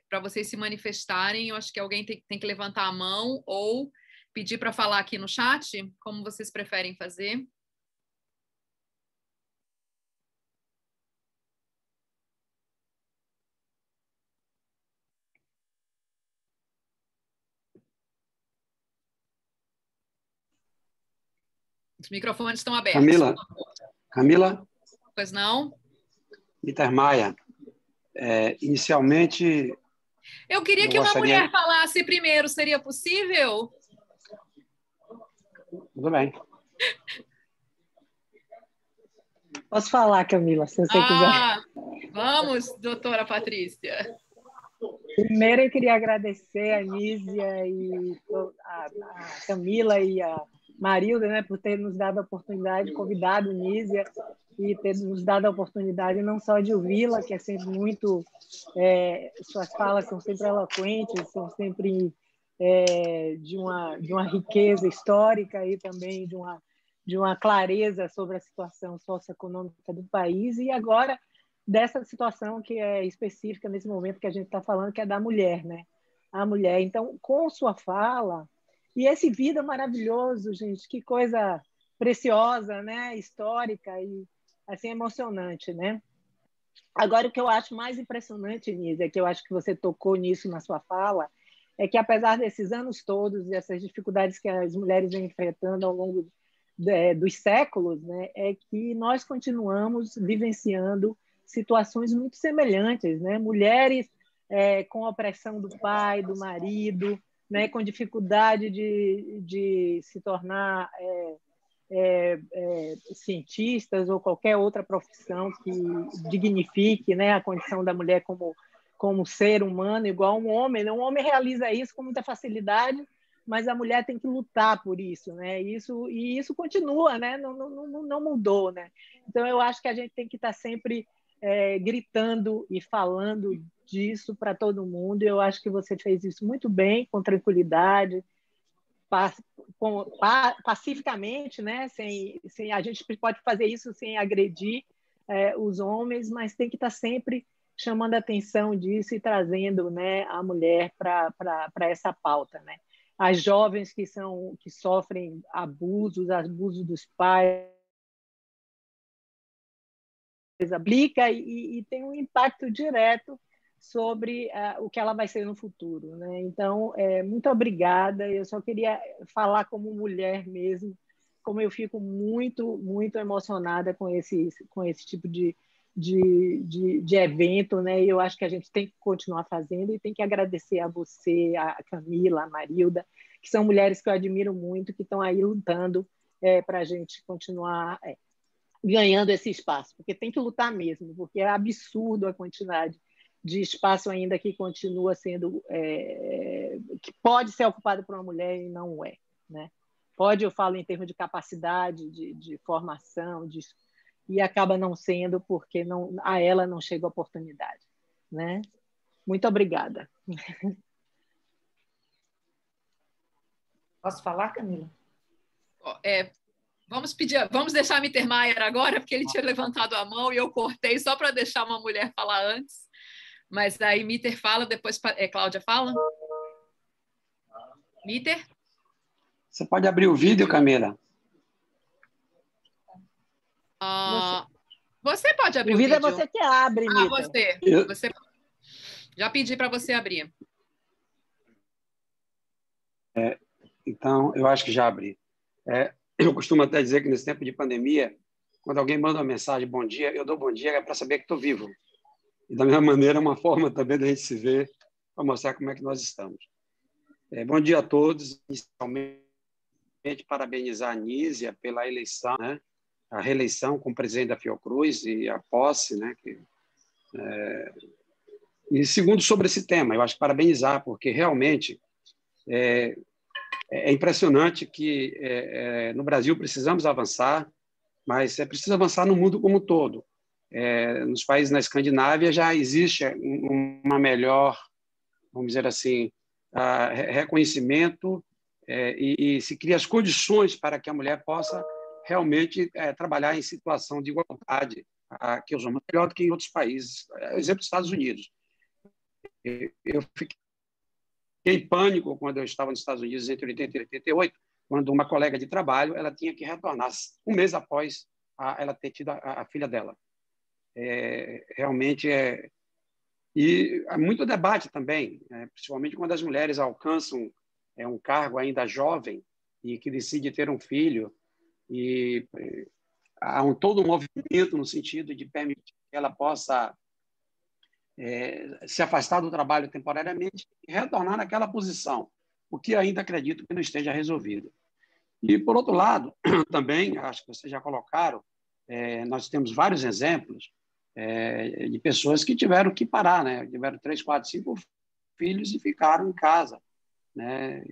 para vocês se manifestarem, eu acho que alguém tem que levantar a mão ou pedir para falar aqui no chat, como vocês preferem fazer. Os microfones estão abertos. Camila? Pois não? Mitter Maia, inicialmente... Eu queria que uma mulher falasse primeiro, seria possível? Tudo bem. Posso falar, Camila, se você quiser. Vamos, doutora Patrícia. Primeiro, eu queria agradecer a Nízia e a Camila e a Marilda, né, por ter nos dado a oportunidade, convidado a Nízia e ter nos dado a oportunidade não só de ouvi-la, que é sempre muito... suas falas são sempre eloquentes, são sempre de uma riqueza histórica e também de uma clareza sobre a situação socioeconômica do país, e agora dessa situação que é específica nesse momento que a gente está falando, que é da mulher, né? A mulher. Então, com sua fala, e esse Vida maravilhoso, gente, que coisa preciosa, né? Histórica e assim emocionante, né? Agora, o que eu acho mais impressionante, Nízia, que eu acho que você tocou nisso na sua fala, é que apesar desses anos todos e essas dificuldades que as mulheres vêm enfrentando ao longo dos séculos, né, é que nós continuamos vivenciando situações muito semelhantes, né? Mulheres com opressão do pai, do marido, né, com dificuldade de se tornar cientistas ou qualquer outra profissão que dignifique, né, a condição da mulher como ser humano, igual um homem. Um homem realiza isso com muita facilidade, mas a mulher tem que lutar por isso, né? E isso continua, né? Não mudou, né? Então, eu acho que a gente tem que estar sempre gritando e falando disso para todo mundo. Eu acho que você fez isso muito bem, com tranquilidade, pacificamente, né? Sem a gente pode fazer isso sem agredir os homens, mas tem que estar sempre chamando a atenção disso e trazendo, né, a mulher para essa pauta, né? As jovens que sofrem abusos dos pais, aplica e tem um impacto direto sobre o que ela vai ser no futuro, né? Então, muito obrigada. Eu só queria falar como mulher mesmo, como eu fico muito, muito emocionada com esse tipo de evento, né? Eu acho que a gente tem que continuar fazendo e tem que agradecer a você, a Camila, a Marilda, que são mulheres que eu admiro muito, que estão aí lutando para a gente continuar ganhando esse espaço, porque tem que lutar mesmo, porque é absurdo a quantidade de espaço ainda que continua sendo que pode ser ocupado por uma mulher e não é, né? Pode, eu falo em termos de capacidade, de formação, e acaba não sendo porque a ela não chega a oportunidade, né? Muito obrigada. Posso falar, Camila? Vamos deixar a Mitter Maia agora, porque ele tinha levantado a mão e eu cortei só para deixar uma mulher falar antes. Mas aí Mitter fala, depois Cláudia fala. Mitter? Você pode abrir o vídeo, Camila? Você pode abrir o vídeo. É você que abre, Mitter. Você. Já pedi para você abrir. Então, eu acho que já abri. Eu costumo até dizer que nesse tempo de pandemia, quando alguém manda uma mensagem, bom dia, eu dou bom dia para saber que estou vivo. E, da mesma maneira, é uma forma também da gente se ver, para mostrar como é que nós estamos. Bom dia a todos. Inicialmente, parabenizar a Nízia pela eleição, né? A reeleição como presidente da Fiocruz e a posse, né? E segundo, sobre esse tema, eu acho que parabenizar, porque realmente é impressionante que no Brasil precisamos avançar, mas é preciso avançar no mundo como um todo. Nos países na Escandinávia já existe uma melhor, vamos dizer assim, reconhecimento e se cria as condições para que a mulher possa realmente trabalhar em situação de igualdade, que os homens melhor do que em outros países. Exemplo dos Estados Unidos. Eu fiquei em pânico quando eu estava nos Estados Unidos entre 80 e 88, quando uma colega de trabalho ela tinha que retornar um mês após ela ter tido a filha dela. Realmente e há muito debate também, principalmente quando as mulheres alcançam um cargo ainda jovem e que decide ter um filho. e há todo um movimento no sentido de permitir que ela possa se afastar do trabalho temporariamente e retornar naquela posição, o que ainda acredito que não esteja resolvido. E, por outro lado, também, acho que vocês já colocaram, nós temos vários exemplos de pessoas que tiveram que parar, né? Tiveram 3, 4, 5 filhos e ficaram em casa, né?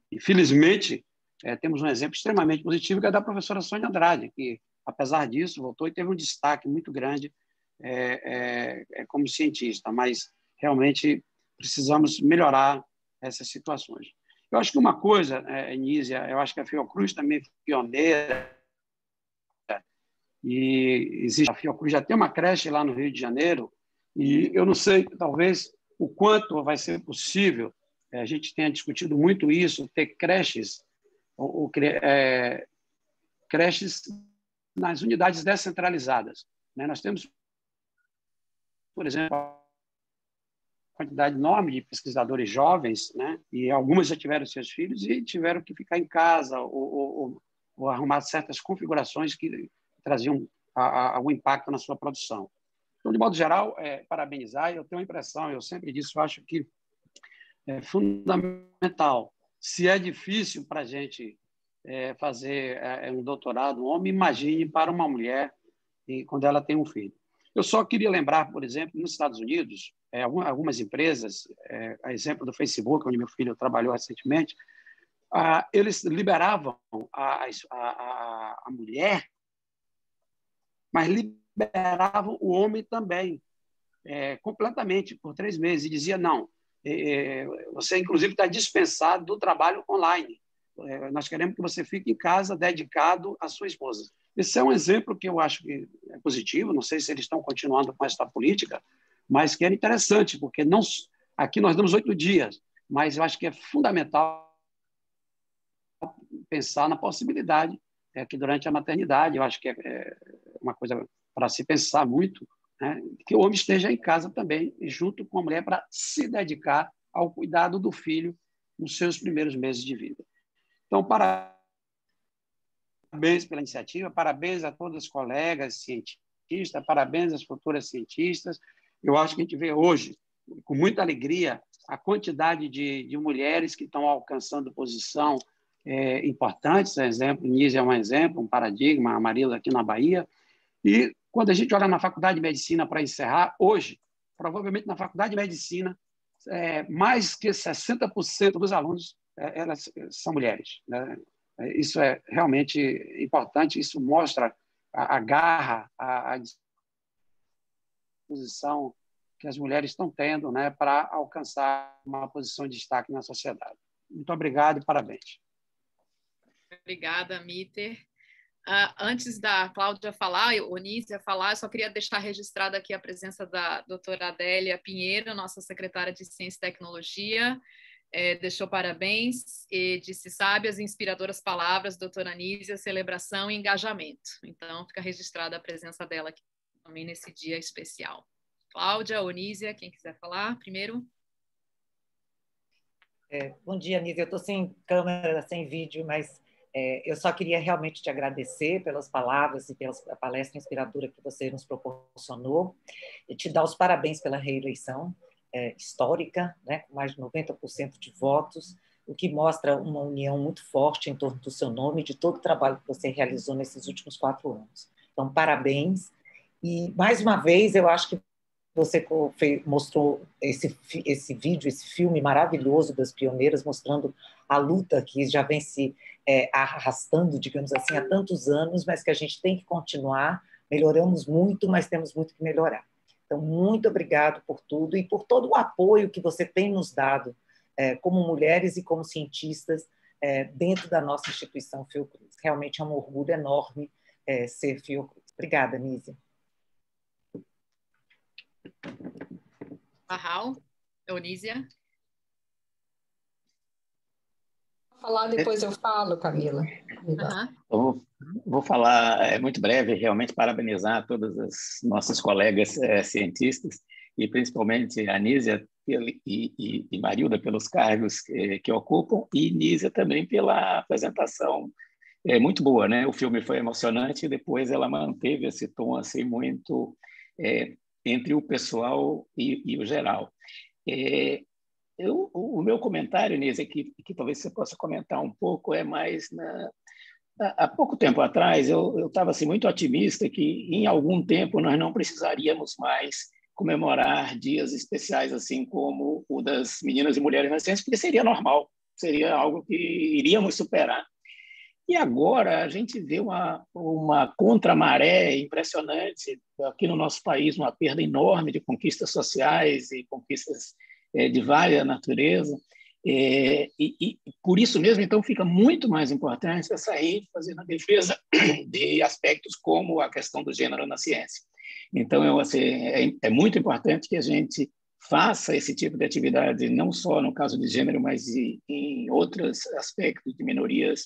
E, felizmente, temos um exemplo extremamente positivo, que é da professora Sônia Andrade, que, apesar disso, voltou e teve um destaque muito grande como cientista, mas realmente precisamos melhorar essas situações. Eu acho que uma coisa, Nízia, eu acho que a Fiocruz também é pioneira, e existe, a Fiocruz já tem uma creche lá no Rio de Janeiro, e eu não sei, talvez, o quanto vai ser possível, a gente tenha discutido muito isso, ter creches, creches nas unidades descentralizadas, né? Nós temos, por exemplo, quantidade enorme de pesquisadores jovens, né? E algumas já tiveram seus filhos e tiveram que ficar em casa ou arrumar certas configurações que traziam algum impacto na sua produção. Então, de modo geral, parabenizar. Eu tenho a impressão, eu sempre disse, eu acho que é fundamental. Se é difícil para a gente fazer um doutorado, um homem, imagine para uma mulher quando ela tem um filho. Eu só queria lembrar, por exemplo, nos Estados Unidos, algumas empresas, a exemplo do Facebook, onde meu filho trabalhou recentemente, eles liberavam a mulher, mas liberavam o homem também, completamente, por 3 meses, e dizia, não, você, inclusive, está dispensado do trabalho online. Nós queremos que você fique em casa, dedicado à sua esposa. Esse é um exemplo que eu acho que é positivo, não sei se eles estão continuando com essa política, mas que é interessante, porque aqui nós damos 8 dias, mas eu acho que é fundamental pensar na possibilidade que durante a maternidade, eu acho que é uma coisa para se pensar muito, né, que o homem esteja em casa também, junto com a mulher, para se dedicar ao cuidado do filho nos seus primeiros meses de vida. Então, parabéns pela iniciativa, parabéns a todas as colegas cientistas, parabéns às futuras cientistas. Eu acho que a gente vê hoje, com muita alegria, a quantidade de mulheres que estão alcançando posição importantes. Por exemplo, Nízia é um exemplo, um paradigma, a Marila aqui na Bahia. E quando a gente olha na Faculdade de Medicina, para encerrar, hoje, provavelmente na Faculdade de Medicina, mais que 60% dos alunos elas são mulheres, né? Isso é realmente importante, isso mostra a garra, a disposição que as mulheres estão tendo, né, para alcançar uma posição de destaque na sociedade. Muito obrigado e parabéns. Obrigada, Mitter. Antes da Cláudia falar, ou Nízia falar, eu só queria deixar registrada aqui a presença da doutora Adélia Pinheiro, nossa secretária de Ciência e Tecnologia, deixou parabéns e disse sábias e inspiradoras palavras, doutora Nízia, celebração e engajamento. Então, fica registrada a presença dela aqui também nesse dia especial. Cláudia ou Nízia, quem quiser falar primeiro. Bom dia, Nízia. Eu estou sem câmera, sem vídeo, mas eu só queria realmente te agradecer pelas palavras e pela palestra inspiradora que você nos proporcionou e te dar os parabéns pela reeleição histórica, né, com mais de 90% de votos, o que mostra uma união muito forte em torno do seu nome e de todo o trabalho que você realizou nesses últimos 4 anos. Então, parabéns. E, mais uma vez, eu acho que você mostrou esse vídeo, esse filme maravilhoso das pioneiras, mostrando a luta que já vem se arrastando, digamos assim, há tantos anos, mas que a gente tem que continuar. Melhoramos muito, mas temos muito que melhorar. Então, muito obrigado por tudo e por todo o apoio que você tem nos dado como mulheres e como cientistas dentro da nossa instituição Fiocruz. Realmente é um orgulho enorme ser Fiocruz. Obrigada, Nízia. Barral, Nízia. Falar, depois eu falo, Camila. Eu vou falar muito breve, realmente parabenizar todas as nossas colegas cientistas e principalmente a Nízia e Marilda pelos cargos que ocupam e Nízia também pela apresentação muito boa, né? O filme foi emocionante e depois ela manteve esse tom assim muito entre o pessoal e o geral. O meu comentário, Nise, que talvez você possa comentar um pouco, é mais há pouco tempo atrás eu estava assim, muito otimista que em algum tempo nós não precisaríamos mais comemorar dias especiais assim como o das meninas e mulheres na ciência, porque seria normal, seria algo que iríamos superar. E agora a gente vê uma contramaré impressionante aqui no nosso país, uma perda enorme de conquistas sociais e conquistas de vária natureza. E por isso mesmo, então, fica muito mais importante essa ênfase na defesa de aspectos como a questão do gênero na ciência. Então, é muito importante que a gente faça esse tipo de atividade, não só no caso de gênero, mas em outros aspectos de minorias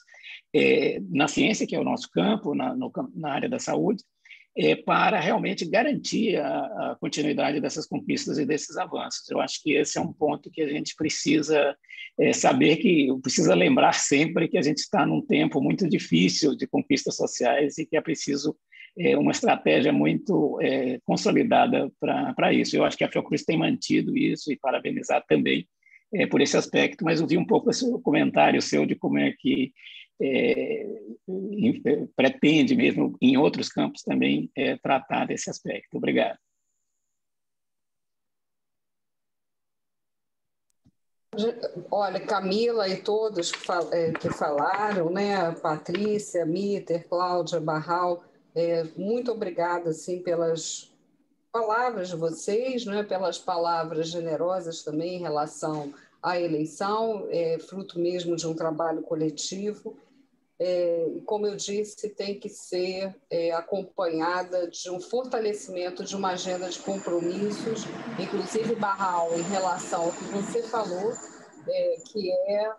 na ciência, que é o nosso campo, na área da saúde, para realmente garantir a continuidade dessas conquistas e desses avanços. Eu acho que esse é um ponto que a gente precisa saber, precisa lembrar sempre que a gente está num tempo muito difícil de conquistas sociais e que é preciso uma estratégia muito consolidada para isso. Eu acho que a Fiocruz tem mantido isso e parabenizar também por esse aspecto, mas eu vi um pouco esse comentário seu de como é que pretende mesmo, em outros campos também, tratar desse aspecto. Obrigado. Olha, Camila e todos que falaram, né? Patrícia, Mitter, Cláudia, Barral, muito obrigada assim, pelas palavras de vocês, né? Pelas palavras generosas também em relação à eleição, fruto mesmo de um trabalho coletivo. Como eu disse, tem que ser acompanhada de um fortalecimento de uma agenda de compromissos, inclusive, Barral, em relação ao que você falou, que é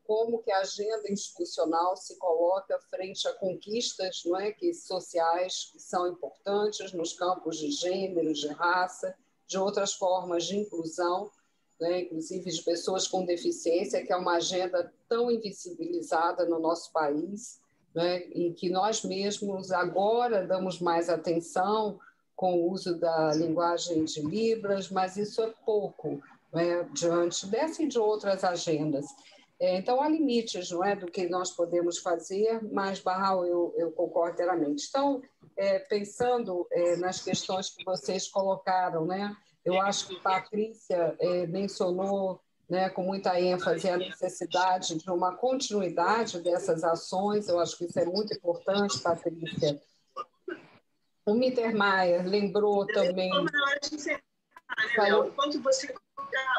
como que a agenda institucional se coloca frente a conquistas, não é, sociais que são importantes nos campos de gênero, de raça, de outras formas de inclusão, né, inclusive de pessoas com deficiência, que é uma agenda tão invisibilizada no nosso país, né, em que nós mesmos agora damos mais atenção com o uso da linguagem de Libras, mas isso é pouco, né, diante dessa e de outras agendas. Então, há limites, não é, do que nós podemos fazer, mas, Barral, eu concordo inteiramente. Então, pensando nas questões que vocês colocaram, né, eu acho que Patrícia mencionou, né, com muita ênfase a necessidade de uma continuidade dessas ações. Eu acho que isso é muito importante, Patrícia. O Mittermeier lembrou também... Enquanto você...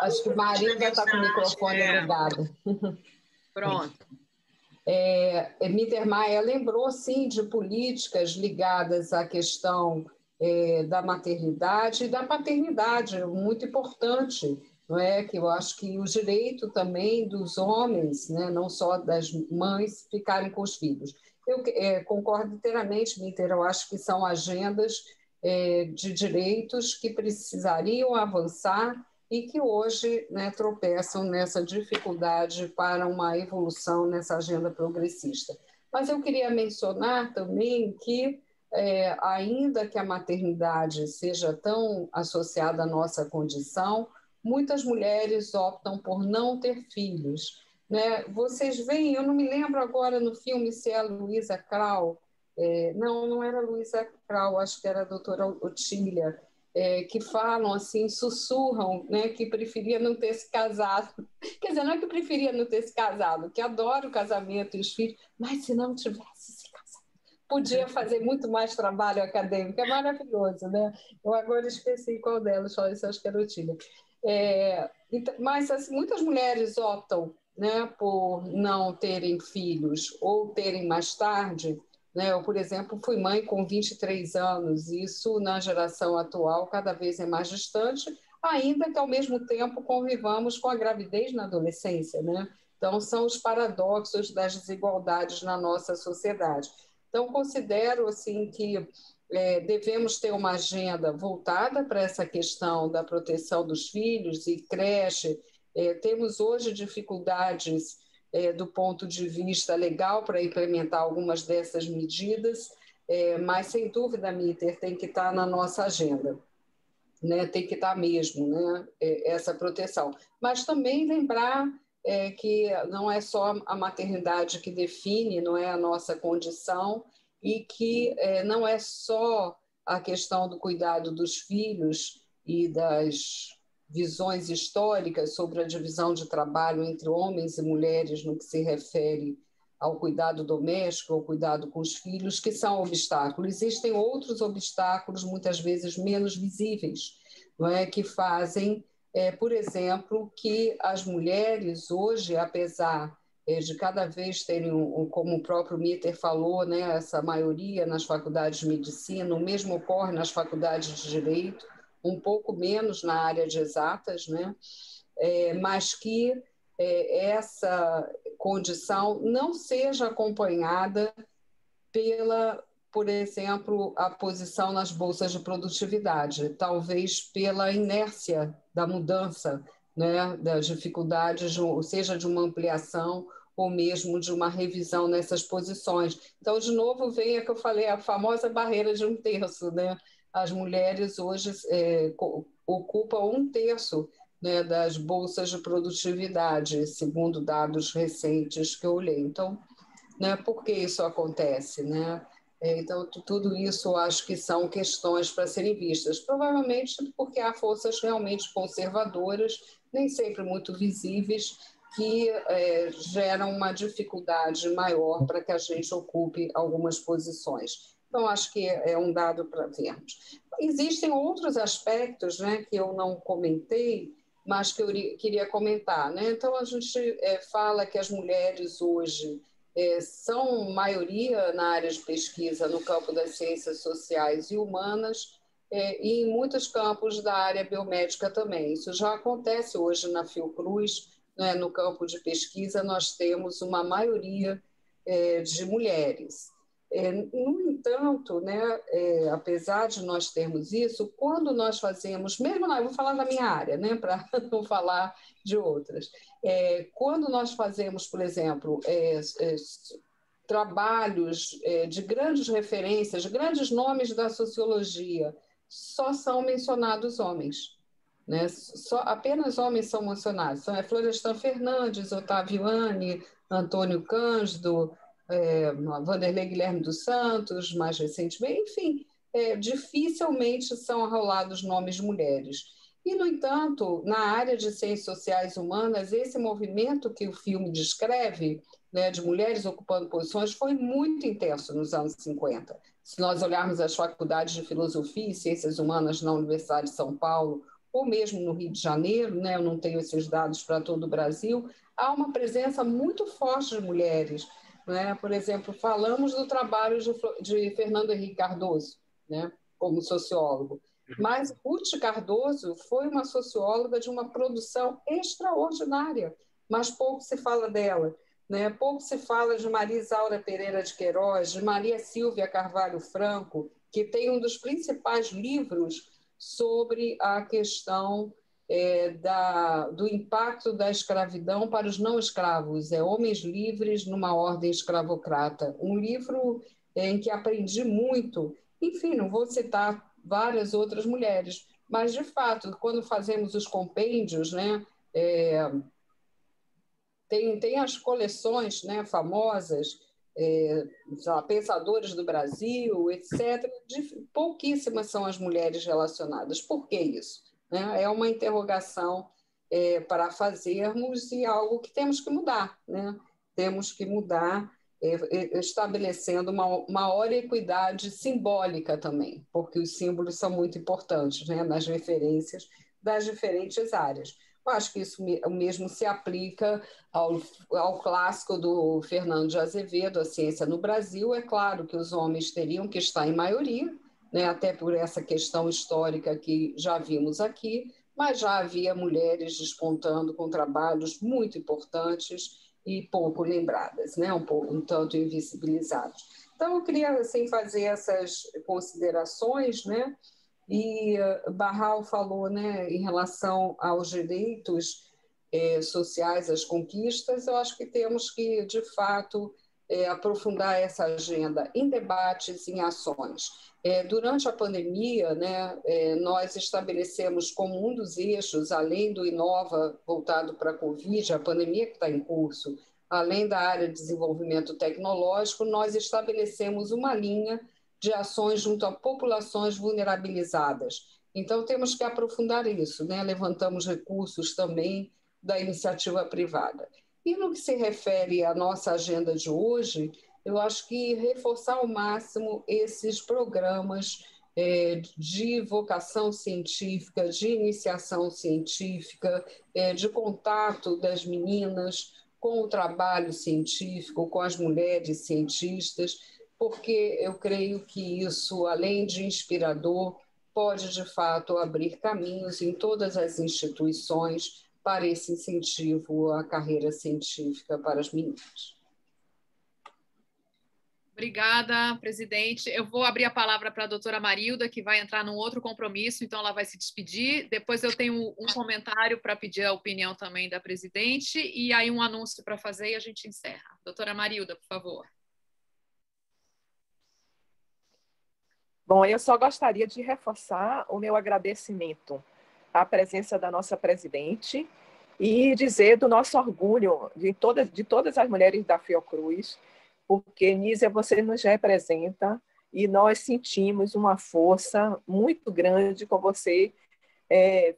Acho que Marilda está com o microfone ligado. Pronto. Mittermeier lembrou, sim, de políticas ligadas à questão da maternidade e da paternidade, muito importante, não é? Que eu acho que o direito também dos homens, né, não só das mães, ficarem com os filhos. Eu concordo inteiramente, Mitter, eu acho que são agendas de direitos que precisariam avançar e que hoje, né, tropeçam nessa dificuldade para uma evolução nessa agenda progressista. Mas eu queria mencionar também que, ainda que a maternidade seja tão associada à nossa condição, muitas mulheres optam por não ter filhos, né? Vocês veem, eu não me lembro agora no filme se é a Luísa Krau, não era a Luísa Krau, acho que era a doutora Otília, que falam assim, sussurram, né, que preferia não ter se casado. Quer dizer, não é que preferia não ter se casado, que adora o casamento e os filhos, mas se não tivesse se casado, podia fazer muito mais trabalho acadêmico. É maravilhoso, né? Eu agora esqueci qual delas, só isso acho que era Otília. Mas assim, muitas mulheres optam, né, por não terem filhos ou terem mais tarde. Eu, por exemplo, fui mãe com 23 anos, isso na geração atual cada vez é mais distante, ainda que ao mesmo tempo convivamos com a gravidez na adolescência, né? Então, são os paradoxos das desigualdades na nossa sociedade. Então, considero assim, que devemos ter uma agenda voltada para essa questão da proteção dos filhos e creche. Temos hoje dificuldades do ponto de vista legal para implementar algumas dessas medidas, mas, sem dúvida, Mitter, tem que estar na nossa agenda. Né? Tem que estar mesmo, né? Essa proteção. Mas também lembrar que não é só a maternidade que define, não é a nossa condição, e que não é só a questão do cuidado dos filhos e das visões históricas sobre a divisão de trabalho entre homens e mulheres no que se refere ao cuidado doméstico, ao cuidado com os filhos, que são obstáculos. Existem outros obstáculos, muitas vezes menos visíveis, não é? Que fazem, por exemplo, que as mulheres hoje, apesar de cada vez terem, como o próprio Mitter falou, né, essa maioria nas faculdades de medicina, o mesmo ocorre nas faculdades de direito, um pouco menos na área de exatas, né? Mas que essa condição não seja acompanhada pela, por exemplo, a posição nas bolsas de produtividade, talvez pela inércia da mudança, né, das dificuldades, seja de uma ampliação ou mesmo de uma revisão nessas posições. Então, de novo, vem a que eu falei, a famosa barreira de 1/3, né? As mulheres hoje ocupam 1/3, né, das bolsas de produtividade, segundo dados recentes que eu olhei. Então, né, por que isso acontece? Né? Então, tudo isso eu acho que são questões para serem vistas. Provavelmente porque há forças realmente conservadoras, nem sempre muito visíveis, que geram uma dificuldade maior para que a gente ocupe algumas posições. Então, acho que é um dado para vermos. Existem outros aspectos, né, que eu não comentei, mas que eu queria comentar. Né? Então, a gente fala que as mulheres hoje são maioria na área de pesquisa no campo das ciências sociais e humanas e em muitos campos da área biomédica também. Isso já acontece hoje na Fiocruz, né? No campo de pesquisa nós temos uma maioria de mulheres. No entanto, né, apesar de nós termos isso, quando nós fazemos, mesmo eu vou falar da minha área, né, para não falar de outras, quando nós fazemos, por exemplo, trabalhos de grandes referências, de grandes nomes da sociologia, só são mencionados homens. Né? Apenas homens são mencionados. São Florestan Fernandes, Otávio Anne, Antônio Cândido, Vanderlei Guilherme dos Santos, mais recentemente, enfim, dificilmente são arrolados nomes de mulheres. E, no entanto, na área de ciências sociais humanas, esse movimento que o filme descreve, né, de mulheres ocupando posições, foi muito intenso nos anos 50. Se nós olharmos as faculdades de filosofia e ciências humanas na Universidade de São Paulo, ou mesmo no Rio de Janeiro, né, eu não tenho esses dados para todo o Brasil, há uma presença muito forte de mulheres. Né? Por exemplo, falamos do trabalho de Fernando Henrique Cardoso, né, como sociólogo, mas Ruth Cardoso foi uma socióloga de uma produção extraordinária, mas pouco se fala dela. Né? Pouco se fala de Maria Isaura Pereira de Queiroz, de Maria Silvia Carvalho Franco, que tem um dos principais livros sobre a questão do impacto da escravidão para os não escravos, Homens Livres numa Ordem Escravocrata, um livro em que aprendi muito. Enfim, não vou citar várias outras mulheres, mas, de fato, quando fazemos os compêndios, né, tem as coleções, né, famosas, Pensadores do Brasil, etc. Pouquíssimas são as mulheres relacionadas. Por que isso? É uma interrogação para fazermos e algo que temos que mudar. Né? Temos que mudar, estabelecendo uma maior equidade simbólica também, porque os símbolos são muito importantes, né, nas referências das diferentes áreas. Eu acho que isso mesmo se aplica ao clássico do Fernando de Azevedo, A Ciência no Brasil. É claro que os homens teriam que estar em maioria, né, até por essa questão histórica que já vimos aqui, mas já havia mulheres despontando com trabalhos muito importantes e pouco lembradas, né, um tanto invisibilizadas. Então, eu queria assim, fazer essas considerações, né? E Barral falou, né, em relação aos direitos sociais, as conquistas, eu acho que temos que, de fato, aprofundar essa agenda em debates, em ações. Durante a pandemia, né, nós estabelecemos como um dos eixos, além do Inova voltado para a Covid, a pandemia que está em curso, além da área de desenvolvimento tecnológico, nós estabelecemos uma linha de ações junto a populações vulnerabilizadas. Então, temos que aprofundar isso, né? Levantamos recursos também da iniciativa privada. E no que se refere à nossa agenda de hoje, eu acho que reforçar ao máximo esses programas de vocação científica, de iniciação científica, de contato das meninas com o trabalho científico, com as mulheres cientistas, porque eu creio que isso, além de inspirador, pode, de fato, abrir caminhos em todas as instituições para esse incentivo à carreira científica para as meninas. Obrigada, presidente. Eu vou abrir a palavra para a doutora Marilda, que vai entrar num outro compromisso, então ela vai se despedir. Depois eu tenho um comentário para pedir a opinião também da presidente, e aí um anúncio para fazer e a gente encerra. Doutora Marilda, por favor. Bom, eu só gostaria de reforçar o meu agradecimento à presença da nossa presidente e dizer do nosso orgulho de todas as mulheres da Fiocruz, porque, Nízia, você nos representa e nós sentimos uma força muito grande com você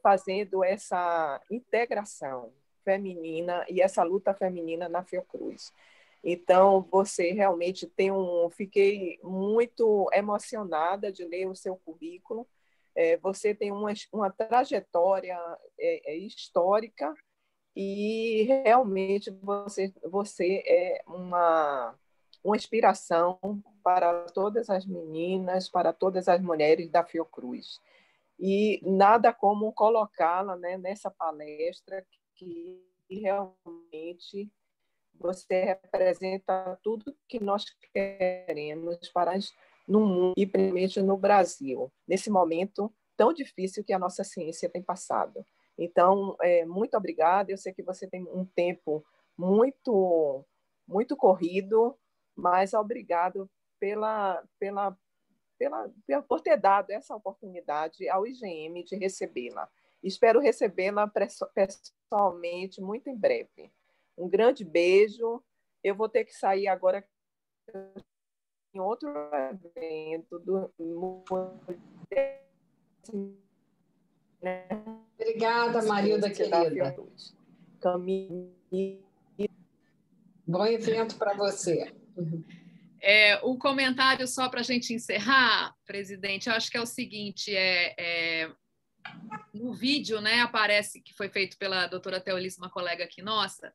fazendo essa integração feminina e essa luta feminina na Fiocruz. Então, você realmente fiquei muito emocionada de ler o seu currículo. Você tem uma trajetória histórica e realmente você é uma inspiração para todas as meninas, para todas as mulheres da Fiocruz. E nada como colocá-la, né, nessa palestra que realmente você representa tudo que nós queremos para no mundo e principalmente no Brasil, nesse momento tão difícil que a nossa ciência tem passado. Então, muito obrigada. Eu sei que você tem um tempo muito, muito corrido, mas obrigado por ter dado essa oportunidade ao IGM de recebê-la. Espero recebê-la pessoalmente muito em breve. Um grande beijo. Eu vou ter que sair agora em outro evento. Obrigada, Marilda, querida. Bom evento para você. O comentário só para a gente encerrar, presidente, eu acho que é o seguinte, no vídeo, né, aparece que foi feito pela doutora Teolice, uma colega aqui nossa,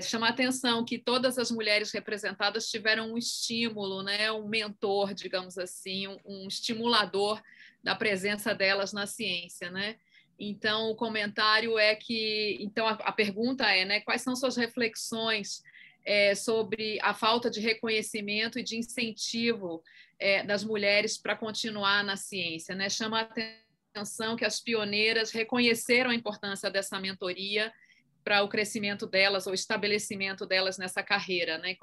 chama a atenção que todas as mulheres representadas tiveram um estímulo, né, um mentor, digamos assim, um estimulador da presença delas na ciência, né? Então, o comentário é que... Então, a pergunta é, né, quais são suas reflexões sobre a falta de reconhecimento e de incentivo das mulheres para continuar na ciência, né? Chama a atenção que as pioneiras reconheceram a importância dessa mentoria para o crescimento delas ou estabelecimento delas nessa carreira, né?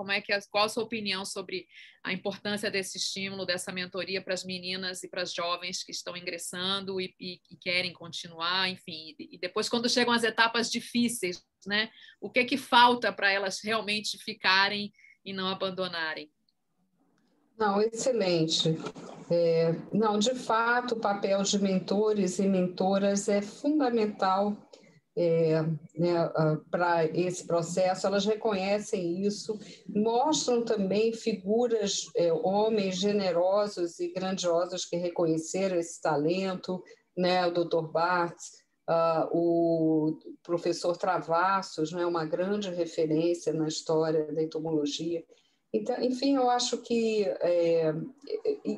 Qual a sua opinião sobre a importância desse estímulo, dessa mentoria para as meninas e para as jovens que estão ingressando e querem continuar, enfim, e depois quando chegam as etapas difíceis, né? O que falta para elas realmente ficarem e não abandonarem? Não, excelente. Não, de fato, o papel de mentores e mentoras é fundamental né, para esse processo. Elas reconhecem isso, mostram também figuras, homens generosos e grandiosos que reconheceram esse talento, né, o Dr. Bartz, o professor Travassos, né, uma grande referência na história da entomologia. Então, enfim, eu acho que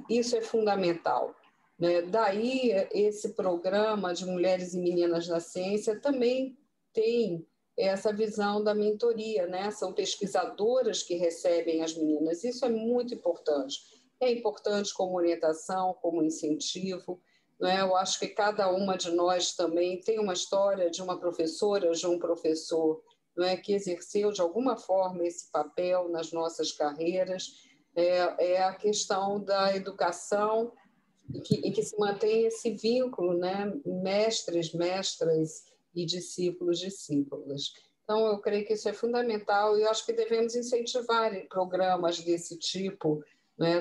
isso é fundamental. Né? Daí, esse programa de Mulheres e Meninas na Ciência também tem essa visão da mentoria, né? São pesquisadoras que recebem as meninas. Isso é muito importante. É importante como orientação, como incentivo. né? Eu acho que cada uma de nós também tem uma história de uma professora, de um professor, não é, que exerceu de alguma forma esse papel nas nossas carreiras. É a questão da educação em que se mantém esse vínculo, né? Mestres, mestras e discípulos, discípulas. Então, eu creio que isso é fundamental e eu acho que devemos incentivar programas desse tipo, né?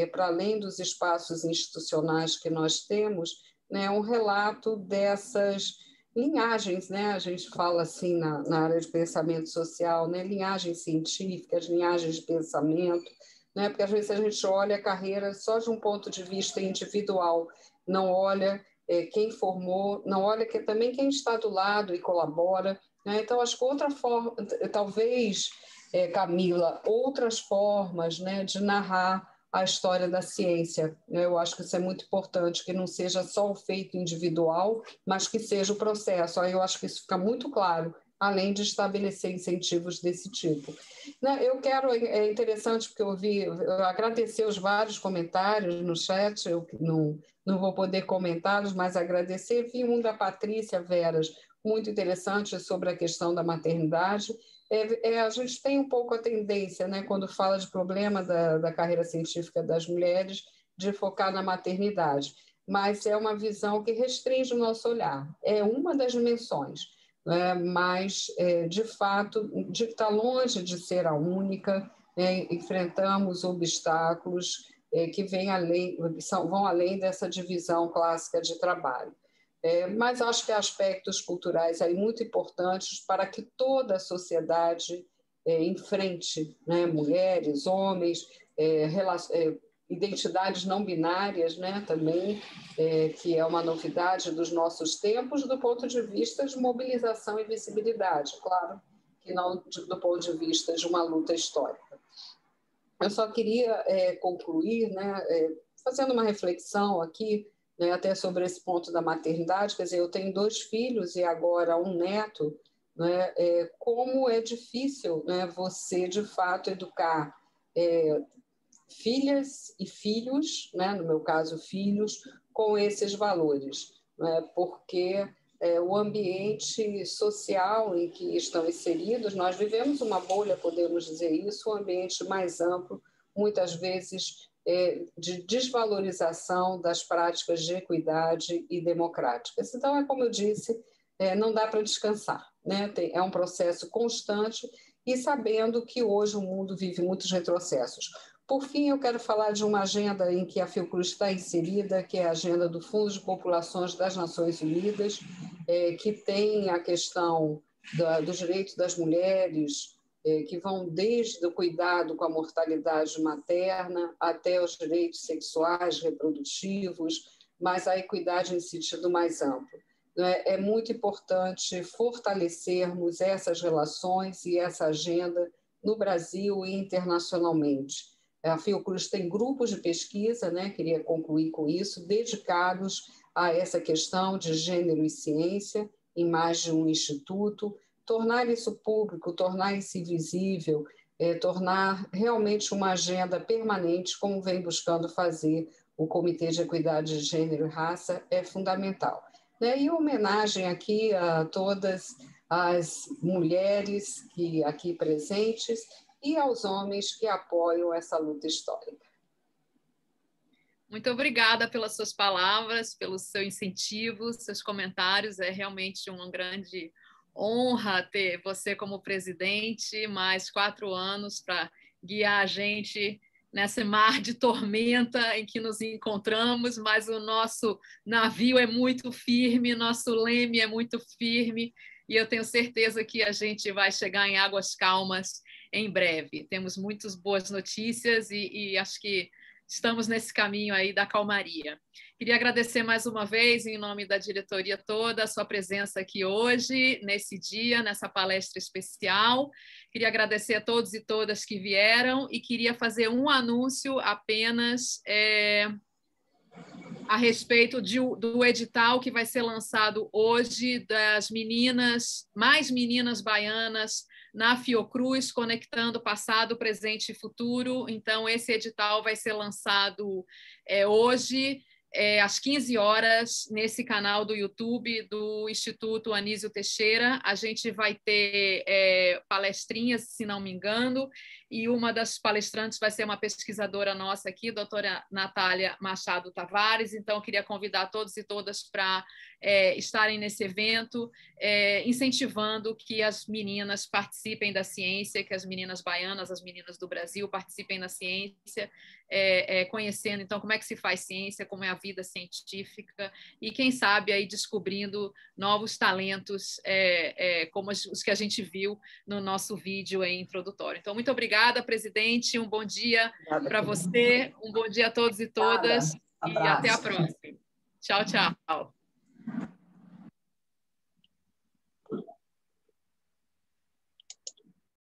Para além dos espaços institucionais que nós temos, né? Um relato dessas linhagens, né? A gente fala assim na área de pensamento social, né? Linhagens científicas, linhagens de pensamento, né? Porque às vezes a gente olha a carreira só de um ponto de vista individual, não olha quem formou, não olha também quem está do lado e colabora, né? Então, acho que outra forma, talvez, Camila, outras formas, né, de narrar a história da ciência. Eu acho que isso é muito importante, que não seja só o feito individual, mas que seja o processo. Aí eu acho que isso fica muito claro, além de estabelecer incentivos desse tipo. Eu quero, é interessante porque eu agradecer os vários comentários no chat, eu não vou poder comentá-los, mas agradecer. Vi um da Patrícia Veras, muito interessante, sobre a questão da maternidade. A gente tem um pouco a tendência, né, quando fala de problema da carreira científica das mulheres, de focar na maternidade, mas é uma visão que restringe o nosso olhar. É uma das dimensões, mas, de fato, está longe de ser a única. Enfrentamos obstáculos que vão além dessa divisão clássica de trabalho. Mas acho que há aspectos culturais aí muito importantes para que toda a sociedade enfrente, né? Mulheres, homens, identidades não binárias, né? Também, que é uma novidade dos nossos tempos do ponto de vista de mobilização e visibilidade, claro que não do ponto de vista de uma luta histórica. Eu só queria concluir, né? Fazendo uma reflexão aqui, né, até sobre esse ponto da maternidade. Quer dizer, eu tenho 2 filhos e agora um neto, né, como é difícil, né, você, de fato, educar filhas e filhos, né, no meu caso, filhos, com esses valores, né, porque o ambiente social em que estão inseridos, nós vivemos uma bolha, podemos dizer isso, um ambiente mais amplo, muitas vezes de desvalorização das práticas de equidade e democráticas. Então, como eu disse, não dá para descansar, né? É um processo constante e sabendo que hoje o mundo vive muitos retrocessos. Por fim, eu quero falar de uma agenda em que a Fiocruz está inserida, que é a agenda do Fundo de Populações das Nações Unidas, que tem a questão dos direitos das mulheres, que vão desde o cuidado com a mortalidade materna até os direitos sexuais, reprodutivos, mas a equidade em sentido mais amplo. É muito importante fortalecermos essas relações e essa agenda no Brasil e internacionalmente. A Fiocruz tem grupos de pesquisa, né, queria concluir com isso, dedicados a essa questão de gênero e ciência, em mais de um instituto. Tornar isso público, tornar isso visível, tornar realmente uma agenda permanente, como vem buscando fazer o Comitê de Equidade de Gênero e Raça, é fundamental. E homenagem aqui a todas as mulheres que aqui presentes e aos homens que apoiam essa luta histórica. Muito obrigada pelas suas palavras, pelo seu incentivo, seus comentários. É realmente uma grande honra ter você como presidente, mais 4 anos para guiar a gente nesse mar de tormenta em que nos encontramos, mas o nosso navio é muito firme, nosso leme é muito firme, e eu tenho certeza que a gente vai chegar em águas calmas em breve. Temos muitas boas notícias e acho que estamos nesse caminho aí da calmaria. Queria agradecer mais uma vez, em nome da diretoria toda, a sua presença aqui hoje, nesse dia, nessa palestra especial. Queria agradecer a todos e todas que vieram e queria fazer um anúncio apenas a respeito do edital que vai ser lançado hoje das meninas, mais meninas baianas, na Fiocruz, conectando passado, presente e futuro. Então, esse edital vai ser lançado hoje. às 15 horas, nesse canal do YouTube do Instituto Anísio Teixeira. A gente vai ter palestrinhas, se não me engano, e uma das palestrantes vai ser uma pesquisadora nossa aqui, doutora Natália Machado Tavares. Então, eu queria convidar todos e todas para estarem nesse evento, incentivando que as meninas participem da ciência, que as meninas baianas, as meninas do Brasil participem da ciência, conhecendo, então, como é que se faz ciência, como é a vida científica, e, quem sabe, aí descobrindo novos talentos, como os que a gente viu no nosso vídeo introdutório. Então, muito obrigada, presidente, um bom dia para você, um bom dia a todos e todas, e até a próxima. Tchau, tchau.